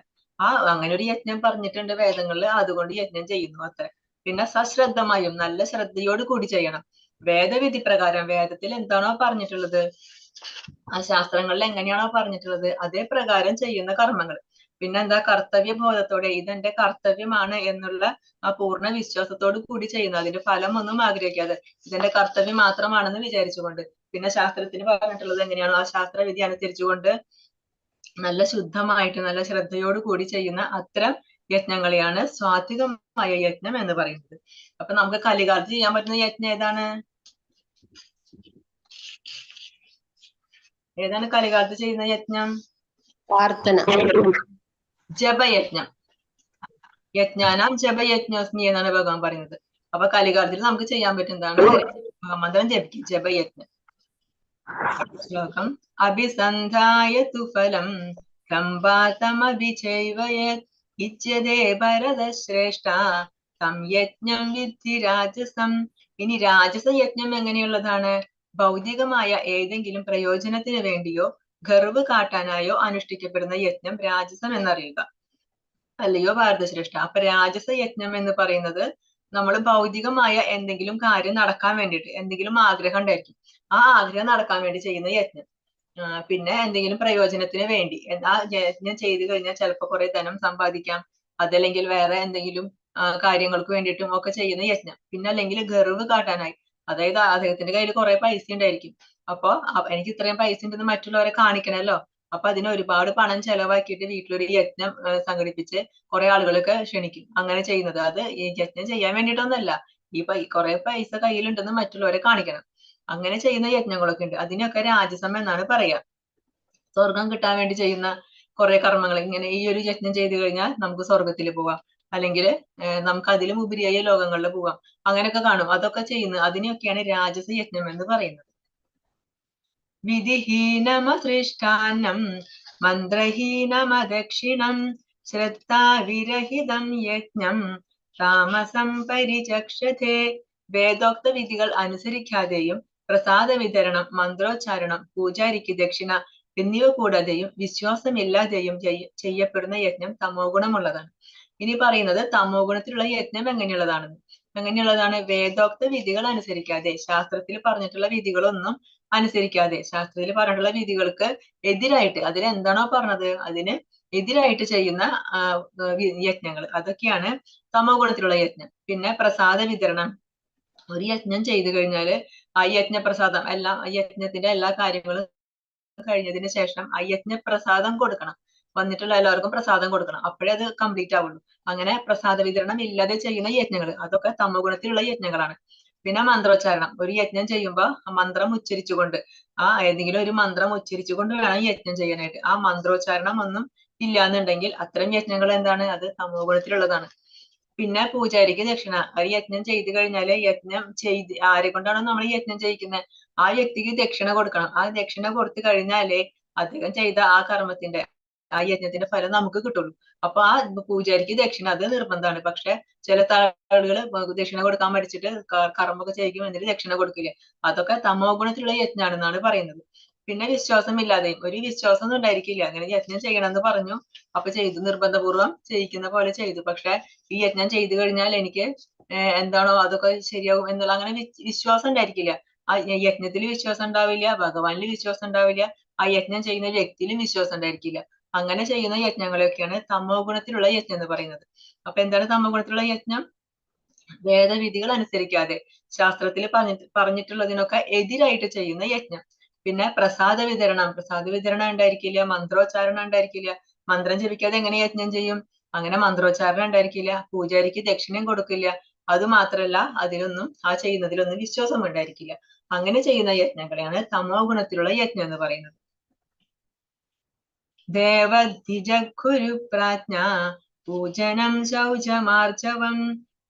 അങ്ങനെ ഒരു യജ്ഞം പറഞ്ഞിട്ടുണ്ട് വേദങ്ങളിൽ, അതുകൊണ്ട് യജ്ഞം ചെയ്യുന്നു അത്ര. പിന്നെ സശ്രദ്ധമായും, നല്ല ശ്രദ്ധയോട് കൂടി ചെയ്യണം. വേദവിധി പ്രകാരം, വേദത്തിൽ എന്താണോ പറഞ്ഞിട്ടുള്ളത്, ആ ശാസ്ത്രങ്ങളിൽ എങ്ങനെയാണോ പറഞ്ഞിട്ടുള്ളത് അതേ പ്രകാരം ചെയ്യുന്ന കർമ്മങ്ങൾ. പിന്നെന്താ? കർത്തവ്യബോധത്തോടെ, ഇതെന്റെ കർത്തവ്യമാണ് എന്നുള്ള ആ പൂർണ്ണ വിശ്വാസത്തോട് കൂടി ചെയ്യുന്നു, അതിന്റെ ഫലം ഒന്നും ആഗ്രഹിക്കാതെ, ഇതെന്റെ കർത്തവ്യം മാത്രമാണെന്ന് വിചാരിച്ചുകൊണ്ട്. പിന്നെ ശാസ്ത്രത്തിന് പറഞ്ഞിട്ടുള്ളത് എങ്ങനെയാണോ ആ ശാസ്ത്രവിധി അനുസരിച്ചുകൊണ്ട് നല്ല ശുദ്ധമായിട്ട് നല്ല ശ്രദ്ധയോട് കൂടി ചെയ്യുന്ന അത്തരം യജ്ഞങ്ങളെയാണ് സ്വാത്വികമായ യജ്ഞം എന്ന് പറയുന്നത്. അപ്പൊ നമുക്ക് കലികാലത്ത് ചെയ്യാൻ പറ്റുന്ന യജ്ഞം ഏതാണ്? ഏതാണ് കലികാലത്ത് ചെയ്യുന്ന യജ്ഞം? പ്രാർത്ഥന. ജപയജ്ഞം. യജ്ഞാനാം ജപയജ്ഞോസ്മി എന്നാണ് ഭഗവാൻ പറയുന്നത്. അപ്പൊ കലികാലത്തിൽ നമുക്ക് ചെയ്യാൻ പറ്റുന്നതാണ് മന്ത്രം ജപിക്കും, ജപയജ്ഞം. ശ്ലോകം. അഭിസന്ധായ തു ഫലം കമ്പാതമഭിചൈവയത് ഇച്ഛതേ ഭരതശ്രേഷ്ഠ സം യജ്ഞം വിദ്ധി രാജസം. ഇനി രാജസ യജ്ഞം എങ്ങനെയുള്ളതാണ്? ഭൗതികമായ ഏതെങ്കിലും പ്രയോജനത്തിന് വേണ്ടിയോ ഗർവ് കാട്ടാനായോ അനുഷ്ഠിക്കപ്പെടുന്ന യജ്ഞം രാജസം എന്നറിയുക, അല്ലയോ ഭാരതശ്രേഷ്ഠ. അപ്പൊ രാജസ യജ്ഞം എന്ന് പറയുന്നത് നമ്മൾ ഭൗതികമായ എന്തെങ്കിലും കാര്യം നടക്കാൻ വേണ്ടിയിട്ട്, എന്തെങ്കിലും ആഗ്രഹം ഉണ്ടായിരിക്കും, ആ ആഗ്രഹം നടക്കാൻ വേണ്ടി ചെയ്യുന്ന യജ്ഞം. പിന്നെ എന്തെങ്കിലും പ്രയോജനത്തിന് വേണ്ടി ആ യജ്ഞം ചെയ്തു കഴിഞ്ഞാൽ ചിലപ്പോൾ കുറെ ധനം സമ്പാദിക്കാം, അതല്ലെങ്കിൽ വേറെ എന്തെങ്കിലും കാര്യങ്ങൾക്ക് വേണ്ടിയിട്ടും ഒക്കെ ചെയ്യുന്ന യജ്ഞം. പിന്നെ അല്ലെങ്കിൽ ഗർവ് കാട്ടാനായി, അതായത് അദ്ദേഹത്തിന്റെ കയ്യിൽ കുറെ പൈസ ഉണ്ടായിരിക്കും, അപ്പൊ എനിക്ക് ഇത്രയും പൈസ ഉണ്ടെന്ന് മറ്റുള്ളവരെ കാണിക്കണമല്ലോ, അപ്പൊ അതിന് ഒരുപാട് പണം ചെലവാക്കിയിട്ട് വീട്ടിലൊരു യജ്ഞം സംഘടിപ്പിച്ച് കുറെ ആളുകളൊക്കെ ക്ഷണിക്കും. അങ്ങനെ ചെയ്യുന്നത് അത് ഈ യജ്ഞം ചെയ്യാൻ വേണ്ടിയിട്ടൊന്നല്ല, ഈ കുറെ പൈസ കയ്യിലുണ്ടെന്ന് മറ്റുള്ളവരെ കാണിക്കണം. അങ്ങനെ ചെയ്യുന്ന യജ്ഞങ്ങളൊക്കെ ഉണ്ട്, അതിനൊക്കെ രാജസം എന്നാണ് പറയാ. സ്വർഗം കിട്ടാൻ വേണ്ടി ചെയ്യുന്ന കുറെ കർമ്മങ്ങൾ, ഇങ്ങനെ ഈ ഒരു യജ്ഞം ചെയ്തു കഴിഞ്ഞാൽ നമുക്ക് സ്വർഗത്തിൽ പോവാം, അല്ലെങ്കിൽ നമുക്ക് അതിലും ഉപരിയായ ലോകങ്ങളിൽ പോവാം, അങ്ങനെയൊക്കെ കാണും. അതൊക്കെ ചെയ്യുന്നത്, അതിനെയൊക്കെയാണ് രാജസ യജ്ഞം എന്ന് പറയുന്നത്. വിധിഹീനമസൃഷ്ടാന്നം മന്ത്രഹീനമദക്ഷിണം ശ്രദ്ധാവിരഹിതം യജ്ഞം താമസം പരിചക്ഷതേ. വേദോക്ത വിധികൾ അനുസരിക്കാതെയും പ്രസാദ വിതരണം, മന്ത്രോച്ചാരണം, പൂജാരിക്ക് ദക്ഷിണ എന്നിവ കൂടാതെയും വിശ്വാസമില്ലാതെയും ചെയ്യപ്പെടുന്ന യജ്ഞം തമോ ഗുണമുള്ളതാണ്. ഇനി പറയുന്നത് തമോ ഗുണത്തിലുള്ള യജ്ഞം എങ്ങനെയുള്ളതാണെന്ന്. എങ്ങനെയുള്ളതാണ്? വേദോക്ത വിധികൾ അനുസരിക്കാതെ, ശാസ്ത്രത്തിൽ പറഞ്ഞിട്ടുള്ള വിധികളൊന്നും അനുസരിക്കാതെ, ശാസ്ത്രത്തിൽ പറഞ്ഞിട്ടുള്ള വിധികൾക്ക് എതിരായിട്ട്, അതിൽ എന്താണോ പറഞ്ഞത് അതിന് എതിരായിട്ട് ചെയ്യുന്ന യജ്ഞങ്ങൾ, അതൊക്കെയാണ് തമോ ഗുണത്തിലുള്ള യജ്ഞം. പിന്നെ പ്രസാദ വിതരണം. ഒരു യജ്ഞം ചെയ്തു കഴിഞ്ഞാല് ആ യജ്ഞപ്രസാദം എല്ലാം, ആ യജ്ഞത്തിന്റെ എല്ലാ കാര്യങ്ങളും കഴിഞ്ഞതിന് ശേഷം ആ യജ്ഞപ്രസാദം കൊടുക്കണം. വന്നിട്ടുള്ള എല്ലാവർക്കും പ്രസാദം കൊടുക്കണം. അപ്പോഴേ അത് കംപ്ലീറ്റ് ആവുള്ളൂ. അങ്ങനെ പ്രസാദ വിതരണം ഇല്ലാതെ ചെയ്യുന്ന യജ്ഞങ്ങൾ, അതൊക്കെ തമോ ഗുണത്തിലുള്ള യജ്ഞങ്ങളാണ്. പിന്നെ മന്ത്രോച്ചാരണം. ഒരു യജ്ഞം ചെയ്യുമ്പോൾ മന്ത്രം ഉച്ചരിച്ചുകൊണ്ട്, ഏതെങ്കിലും ഒരു മന്ത്രം ഉച്ചരിച്ചുകൊണ്ട് വേണം യജ്ഞം ചെയ്യാനായിട്ട്. ആ മന്ത്രോച്ചാരണം ഒന്നും ഇല്ലാന്നുണ്ടെങ്കിൽ അത്തരം യജ്ഞങ്ങൾ എന്താണ്? അത് തമോ ഗുണത്തിലുള്ളതാണ്. പിന്നെ പൂജാരിക്ക് ദക്ഷിണ. ഒരു യജ്ഞം ചെയ്തു കഴിഞ്ഞാല്, യജ്ഞം ചെയ്ത് ആരെ കൊണ്ടാണോ നമ്മൾ യജ്ഞം ചെയ്യിക്കുന്നത് ആ വ്യക്തിക്ക് ദക്ഷിണ കൊടുക്കണം. ആ ദക്ഷിണ കൊടുത്തു കഴിഞ്ഞാലേ അദ്ദേഹം ചെയ്ത ആ കർമ്മത്തിന്റെ, ആ യജ്ഞത്തിന്റെ ഫലം നമുക്ക് കിട്ടുള്ളൂ. അപ്പൊ ആ പൂജാരിക്ക് ദക്ഷിണ അത് നിർബന്ധമാണ്. പക്ഷെ ചില ആളുകൾ ദക്ഷിണ കൊടുക്കാൻ മടിച്ചിട്ട് കർമ്മമൊക്കെ ചെയ്യിക്കും, എന്നിട്ട് ദക്ഷിണ കൊടുക്കില്ല. അതൊക്കെ തമോ ഗുണത്തിലുള്ള യജ്ഞാണെന്നാണ് പറയുന്നത്. പിന്നെ വിശ്വാസമില്ലാതെയും, ഒരു വിശ്വാസം ഒന്നും ഉണ്ടായിരിക്കില്ല. അങ്ങനെ യജ്ഞം ചെയ്യണമെന്ന് പറഞ്ഞു, അപ്പൊ ചെയ്തു, നിർബന്ധപൂർവ്വം ചെയ്യിക്കുന്ന പോലെ ചെയ്തു. പക്ഷെ ഈ യജ്ഞം ചെയ്തു കഴിഞ്ഞാൽ എനിക്ക് എന്താണോ അതൊക്കെ ശരിയാവും എന്നുള്ള അങ്ങനെ വിശ്വാസം ഉണ്ടായിരിക്കില്ല. ആ യജ്ഞത്തിൽ വിശ്വാസം ഉണ്ടാവില്ല, ഭഗവാനിൽ വിശ്വാസം ഉണ്ടാവില്ല, ആ യജ്ഞം ചെയ്യുന്ന വ്യക്തിയിലും വിശ്വാസം ഉണ്ടായിരിക്കില്ല. അങ്ങനെ ചെയ്യുന്ന യജ്ഞങ്ങളെയൊക്കെയാണ് തമോ ഗുണത്തിലുള്ള യജ്ഞം എന്ന് പറയുന്നത്. അപ്പൊ എന്താണ് തമോ ഗുണത്തിലുള്ള യജ്ഞം? വേദവിധികൾ അനുസരിക്കാതെ, ശാസ്ത്രത്തിൽ പറഞ്ഞിട്ടുള്ളതിനൊക്കെ എതിരായിട്ട് ചെയ്യുന്ന യജ്ഞം. പിന്നെ പ്രസാദ വിതരണം. പ്രസാദ വിതരണം ഉണ്ടായിരിക്കില്ല, മന്ത്രോച്ചാരണം ഉണ്ടായിരിക്കില്ല. മന്ത്രം ജപിക്കാതെ എങ്ങനെ യജ്ഞം ചെയ്യും? അങ്ങനെ മന്ത്രോച്ചാരണം ഉണ്ടായിരിക്കില്ല, പൂജാരിക്ക് ദക്ഷിണയും കൊടുക്കില്ല. അത് മാത്രല്ല, അതിലൊന്നും, ആ ചെയ്യുന്നതിലൊന്നും വിശ്വാസം ഉണ്ടായിരിക്കില്ല. അങ്ങനെ ചെയ്യുന്ന യജ്ഞങ്ങളെയാണ് തമോ ഗുണത്തിലുള്ള യജ്ഞം എന്ന് പറയുന്നത്. ദേവദ്വിജഗുരു പ്രാജ്ഞ പൂജനം ശൗചമാർജവം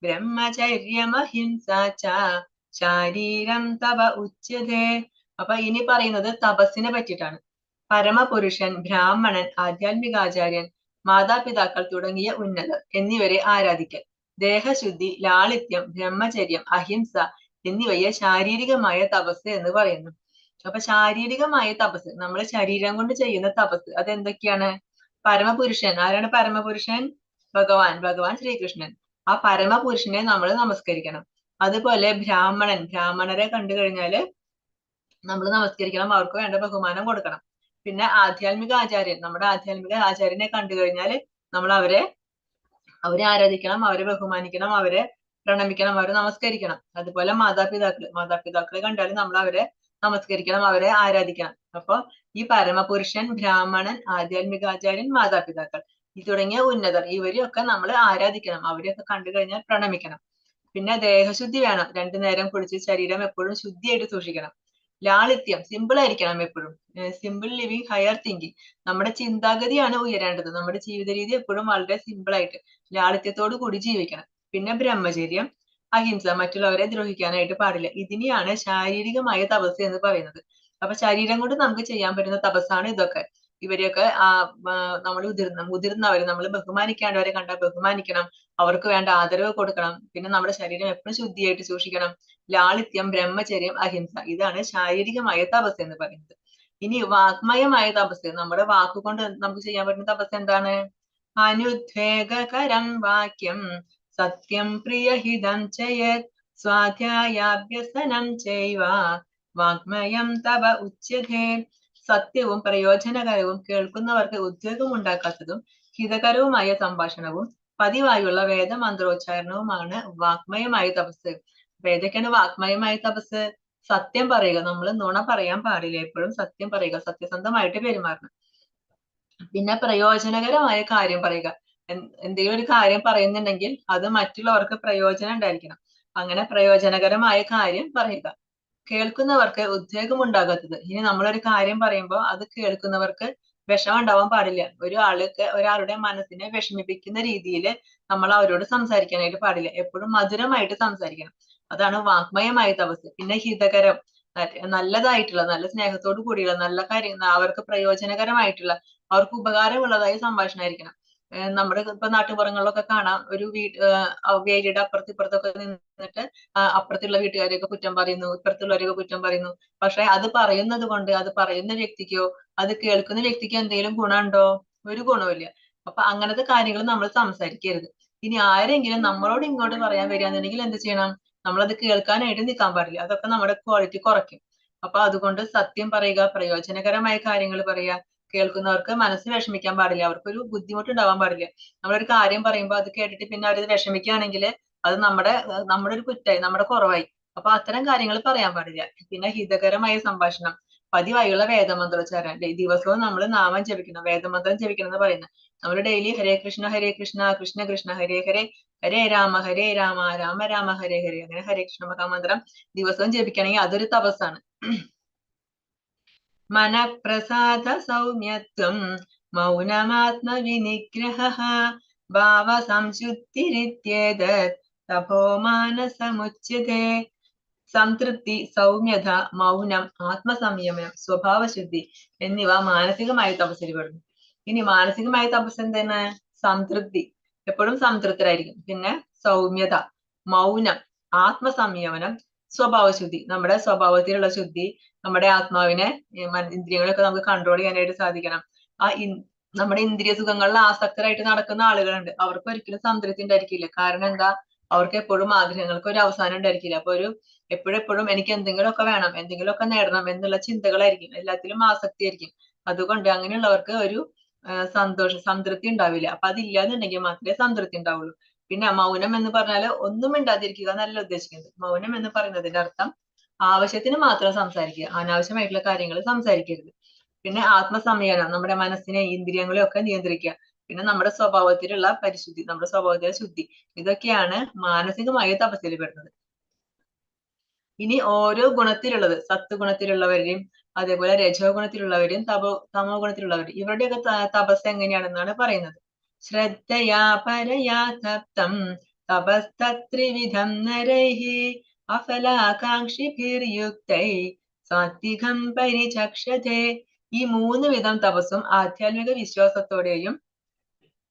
ബ്രഹ്മചര്യമഹിംസ ച ശാരീരം തപ ഉച്യതേ. അപ്പൊ ഇനി പറയുന്നത് തപസ്സിനെ പറ്റിയിട്ടാണ്. പരമപുരുഷൻ, ബ്രാഹ്മണൻ, ആധ്യാത്മികാചാര്യൻ, മാതാപിതാക്കൾ തുടങ്ങിയ ഉന്നതർ എന്നിവരെ ആരാധിക്കൽ, ദേഹശുദ്ധി, ലാളിത്യം, ബ്രഹ്മചര്യം, അഹിംസ എന്നിവയെ ശാരീരികമായ തപസ് എന്ന് പറയുന്നു. അപ്പൊ ശാരീരികമായ തപസ്, നമ്മൾ ശരീരം കൊണ്ട് ചെയ്യുന്ന തപസ്, അതെന്തൊക്കെയാണ്? പരമപുരുഷൻ. ആരാണ് പരമപുരുഷൻ? ഭഗവാൻ ശ്രീകൃഷ്ണൻ. ആ പരമപുരുഷനെ നമ്മൾ നമസ്കരിക്കണം. അതുപോലെ ബ്രാഹ്മണൻ, ബ്രാഹ്മണരെ കണ്ടു കഴിഞ്ഞാല് നമ്മൾ നമസ്കരിക്കണം, അവർക്ക് വേണ്ട ബഹുമാനം കൊടുക്കണം. പിന്നെ ആധ്യാത്മിക ആചാര്യൻ, നമ്മുടെ ആധ്യാത്മിക ആചാര്യനെ കണ്ടു കഴിഞ്ഞാൽ നമ്മൾ അവരെ ആരാധിക്കണം, അവരെ ബഹുമാനിക്കണം, അവരെ പ്രണമിക്കണം, അവരെ നമസ്കരിക്കണം. അതുപോലെ മാതാപിതാക്കളെ കണ്ടാലും നമ്മൾ അവരെ നമസ്കരിക്കണം, അവരെ ആരാധിക്കണം. അപ്പൊ ഈ പരമപുരുഷൻ, ബ്രാഹ്മണൻ, ആധ്യാത്മികാചാര്യൻ, മാതാപിതാക്കൾ തുടങ്ങിയ ഉന്നതർ, ഇവരെയൊക്കെ നമ്മൾ ആരാധിക്കണം, അവരെയൊക്കെ കണ്ടു കഴിഞ്ഞാൽ പ്രണമിക്കണം. പിന്നെ ദേഹശുദ്ധി വേണം, 2 നേരം കുളിച്ച് ശരീരം എപ്പോഴും ശുദ്ധിയായിട്ട് സൂക്ഷിക്കണം. ലാളിത്യം, സിമ്പിൾ ആയിരിക്കണം എപ്പോഴും. Simple living, higher thinking. നമ്മുടെ ചിന്താഗതിയാണ് ഉയരേണ്ടത്. നമ്മുടെ ജീവിത രീതി എപ്പോഴും വളരെ സിമ്പിൾ ആയിട്ട് ലാളിത്യത്തോടു കൂടി ജീവിക്കണം. പിന്നെ ബ്രഹ്മചര്യം, അഹിംസ, മറ്റുള്ളവരെ ദ്രോഹിക്കാനായിട്ട് പാടില്ല. ഇതിനെയാണ് ശാരീരികമായ തപസ് എന്ന് പറയുന്നത്. അപ്പൊ ശരീരം കൊണ്ട് നമുക്ക് ചെയ്യാൻ പറ്റുന്ന തപസ്സാണ് ഇതൊക്കെ. ഇവരെയൊക്കെ നമ്മൾ മുതിർന്നവരെ നമ്മൾ ബഹുമാനിക്കേണ്ടവരെ കണ്ടാൽ ബഹുമാനിക്കണം, അവർക്ക് വേണ്ട ആദരവ് കൊടുക്കണം. പിന്നെ നമ്മുടെ ശരീരം എപ്പോഴും ശുദ്ധിയായിട്ട് സൂക്ഷിക്കണം. ലാളിത്യം, ബ്രഹ്മചര്യം, അഹിംസ, ഇതാണ് ശാരീരികമായ തപസ് എന്ന് പറയുന്നത്. ഇനി വാഗ്മയമായ തപസ്, നമ്മുടെ വാക്കുകൊണ്ട് നമുക്ക് ചെയ്യാൻ പറ്റുന്ന തപസ് എന്താണ്? അനുദ്വേഗകരം വാക്യം സത്യം പ്രിയഹിതം ചെയ്യത് സ്വാധ്യായാഭ്യസനം ചെയ്വ വാഗ്മയം തപ ഉച്യതേ. സത്യവും പ്രയോജനകരവും കേൾക്കുന്നവർക്ക് ഉദ്വേഗം ഉണ്ടാക്കാത്തതും ഹിതകരവുമായ സംഭാഷണവും പതിവായുള്ള വേദമന്ത്രോച്ചാരണവുമാണ് വാഗ്മയമായ തപസ്. അപ്പൊ ഏതൊക്കെയാണ് വാഗ്മയമായ തപസ്? സത്യം പറയുക, നമ്മൾ നുണ പറയാൻ പാടില്ല, എപ്പോഴും സത്യം പറയുക, സത്യസന്ധമായിട്ട് പെരുമാറണം. പിന്നെ പ്രയോജനകരമായ കാര്യം പറയുക. എന്തെങ്കിലും ഒരു കാര്യം പറയുന്നുണ്ടെങ്കിൽ അത് മറ്റുള്ളവർക്ക് പ്രയോജനം ഉണ്ടായിരിക്കണം. അങ്ങനെ പ്രയോജനകരമായ കാര്യം പറയുക. കേൾക്കുന്നവർക്ക് ഉദ്വേഗം ഉണ്ടാകാത്തത്. ഇനി നമ്മളൊരു കാര്യം പറയുമ്പോൾ അത് കേൾക്കുന്നവർക്ക് വിഷമം ഉണ്ടാവാൻ പാടില്ല. ഒരാളുടെ മനസ്സിനെ വിഷമിപ്പിക്കുന്ന രീതിയിൽ നമ്മൾ അവരോട് സംസാരിക്കാനായിട്ട് പാടില്ല. എപ്പോഴും മധുരമായിട്ട് സംസാരിക്കണം. അതാണ് വാഗ്മയമായ തപസ്. പിന്നെ ഹിതകരം, നല്ലതായിട്ടുള്ള, നല്ല സ്നേഹത്തോടു കൂടിയുള്ള, നല്ല കാര്യം, അവർക്ക് പ്രയോജനകരമായിട്ടുള്ള, അവർക്ക് ഉപകാരമുള്ളതായ സംഭാഷണമായിരിക്കണം. നമ്മുടെ ഇപ്പൊ നാട്ടുപുറങ്ങളിലൊക്കെ കാണാം, ഒരു വേലിയുടെ അപ്പുറത്തിപ്പുറത്തൊക്കെ നിന്നിട്ട് അപ്പുറത്തുള്ള വീട്ടുകാരെയൊക്കെ കുറ്റം പറയുന്നു, ഇപ്പുറത്തുള്ളവരെയൊക്കെ കുറ്റം പറയുന്നു. പക്ഷെ അത് പറയുന്നത് കൊണ്ട് അത് പറയുന്ന വ്യക്തിക്കോ അത് കേൾക്കുന്ന വ്യക്തിക്കോ എന്തെങ്കിലും ഗുണമുണ്ടോ? ഒരു ഗുണവുമില്ല. അപ്പൊ അങ്ങനത്തെ കാര്യങ്ങൾ നമ്മൾ സംസാരിക്കരുത്. ഇനി ആരെങ്കിലും നമ്മളോട് ഇങ്ങോട്ട് പറയാൻ വരികയാണെന്നുണ്ടെങ്കിൽ എന്ത് ചെയ്യണം? നമ്മളത് കേൾക്കാനായിട്ട് നിൽക്കാൻ പാടില്ല. അതൊക്കെ നമ്മുടെ ക്വാളിറ്റി കുറയ്ക്കും. അപ്പൊ അതുകൊണ്ട് സത്യം പറയുക, പ്രയോജനകരമായ കാര്യങ്ങൾ പറയുക, കേൾക്കുന്നവർക്ക് മനസ്സ് വിഷമിക്കാൻ പാടില്ല, അവർക്കൊരു ബുദ്ധിമുട്ട് ഉണ്ടാവാൻ പാടില്ല. നമ്മളൊരു കാര്യം പറയുമ്പോൾ അത് കേട്ടിട്ട് പിന്നെ അവരത് വിഷമിക്കുകയാണെങ്കിൽ അത് നമ്മുടെ ഒരു കുറ്റായി, നമ്മുടെ കുറവായി. അപ്പൊ അത്തരം കാര്യങ്ങൾ പറയാൻ പാടില്ല. പിന്നെ ഹിതകരമായ സംഭാഷണം, പതിവായുള്ള വേദമന്ത്രോച്ചാരം, ദിവസവും നമ്മൾ നാമം ജപിക്കണം, വേദമന്ത്രം ജപിക്കണം എന്ന് പറയുന്നത്. നമ്മൾ ഡെയിലി ഹരേ കൃഷ്ണ കൃഷ്ണ കൃഷ്ണ ഹരേ ഹരേ, ഹരേ രാമ രാമ രാമ ഹരേ ഹരേ, അങ്ങനെ ഹരേ കൃഷ്ണ മഹാമന്ത്രം ദിവസവും ജപിക്കണമെങ്കിൽ അതൊരു തപസ്സാണ്. മനഃപ്രസാദ സൗമ്യത്വം മൗനമാത്മവിനിഗ്രഹഃ ഭാവ സംശുദ്ധിരിത്യേതത് തപോ മാനസമുച്യതേ. സംതൃപ്തി, സൗമ്യത, മൗനം, ആത്മസംയമനം, സ്വഭാവശുദ്ധി എന്നിവ മാനസികമായ തപസ്സിൽ പെടുന്നു. ഇനി മാനസികമായ തപസ് എന്താണ്? സംതൃപ്തി, എപ്പോഴും സംതൃപ്തരായിരിക്കും. പിന്നെ സൗമ്യത, മൗനം, ആത്മസംയമനം, സ്വഭാവശുദ്ധി, നമ്മുടെ സ്വഭാവത്തിലുള്ള ശുദ്ധി, നമ്മുടെ ആത്മാവിനെ, ഇന്ദ്രിയങ്ങളൊക്കെ നമുക്ക് കൺട്രോൾ ചെയ്യാനായിട്ട് സാധിക്കണം. നമ്മുടെ ഇന്ദ്രിയ സുഖങ്ങളിൽ ആസക്തരായിട്ട് നടക്കുന്ന ആളുകളുണ്ട്, അവർക്ക് ഒരിക്കലും സംതൃപ്തി ഉണ്ടായിരിക്കില്ല. കാരണം എന്താ? അവർക്ക് എപ്പോഴും ആഗ്രഹങ്ങൾക്ക് ഒരു അവസാനം ഉണ്ടായിരിക്കില്ല. അപ്പൊ എപ്പോഴെപ്പോഴും എനിക്ക് എന്തെങ്കിലുമൊക്കെ വേണം, എന്തെങ്കിലുമൊക്കെ നേടണം എന്നുള്ള ചിന്തകളായിരിക്കും, എല്ലാത്തിലും ആസക്തി ആയിരിക്കും. അതുകൊണ്ട് അങ്ങനെയുള്ളവർക്ക് ഒരു സംതൃപ്തി ഉണ്ടാവില്ല. അപ്പൊ അതില്ലാന്നുണ്ടെങ്കിൽ മാത്രമേ സംതൃപ്തി ഉണ്ടാവുള്ളൂ. പിന്നെ മൗനം എന്ന് പറഞ്ഞാൽ ഒന്നും മിണ്ടാതിരിക്കുക എന്നല്ല ഉദ്ദേശിക്കുന്നത്. മൗനം എന്ന് പറയുന്നതിന്റെ അർത്ഥം ആവശ്യത്തിന് മാത്രം സംസാരിക്കുക, അനാവശ്യമായിട്ടുള്ള കാര്യങ്ങൾ സംസാരിക്കരുത്. പിന്നെ ആത്മസംയമനം, നമ്മുടെ മനസ്സിനെ, ഇന്ദ്രിയങ്ങളെ ഒക്കെ നിയന്ത്രിക്കുക. പിന്നെ നമ്മുടെ സ്വഭാവത്തിലുള്ള പരിശുദ്ധി, നമ്മുടെ സ്വഭാവത്തിലെ ശുദ്ധി, ഇതൊക്കെയാണ് മാനസികമായ തപസ്സിൽ പെടുന്നത്. ഇനി ഓരോ ഗുണത്തിലുള്ളത്, സത്വ ഗുണത്തിലുള്ളവരെയും അതേപോലെ രജോ ഗുണത്തിലുള്ളവരെയും തമോ ഗുണത്തിലുള്ളവരെയും ഇവരുടെയൊക്കെ തപസ് എങ്ങനെയാണെന്നാണ് പറയുന്നത്. ശ്രദ്ധയാ പരയാ തപ്തം തപസ്ത്രിവിധം നരൈഹി അഫലാകാംക്ഷിഭിർയുക്തൈ സാത്വികം പരിചക്ഷതേ. ഈ 3 വിധം തപസ്സും ആധ്യാത്മിക വിശ്വാസത്തോടെയും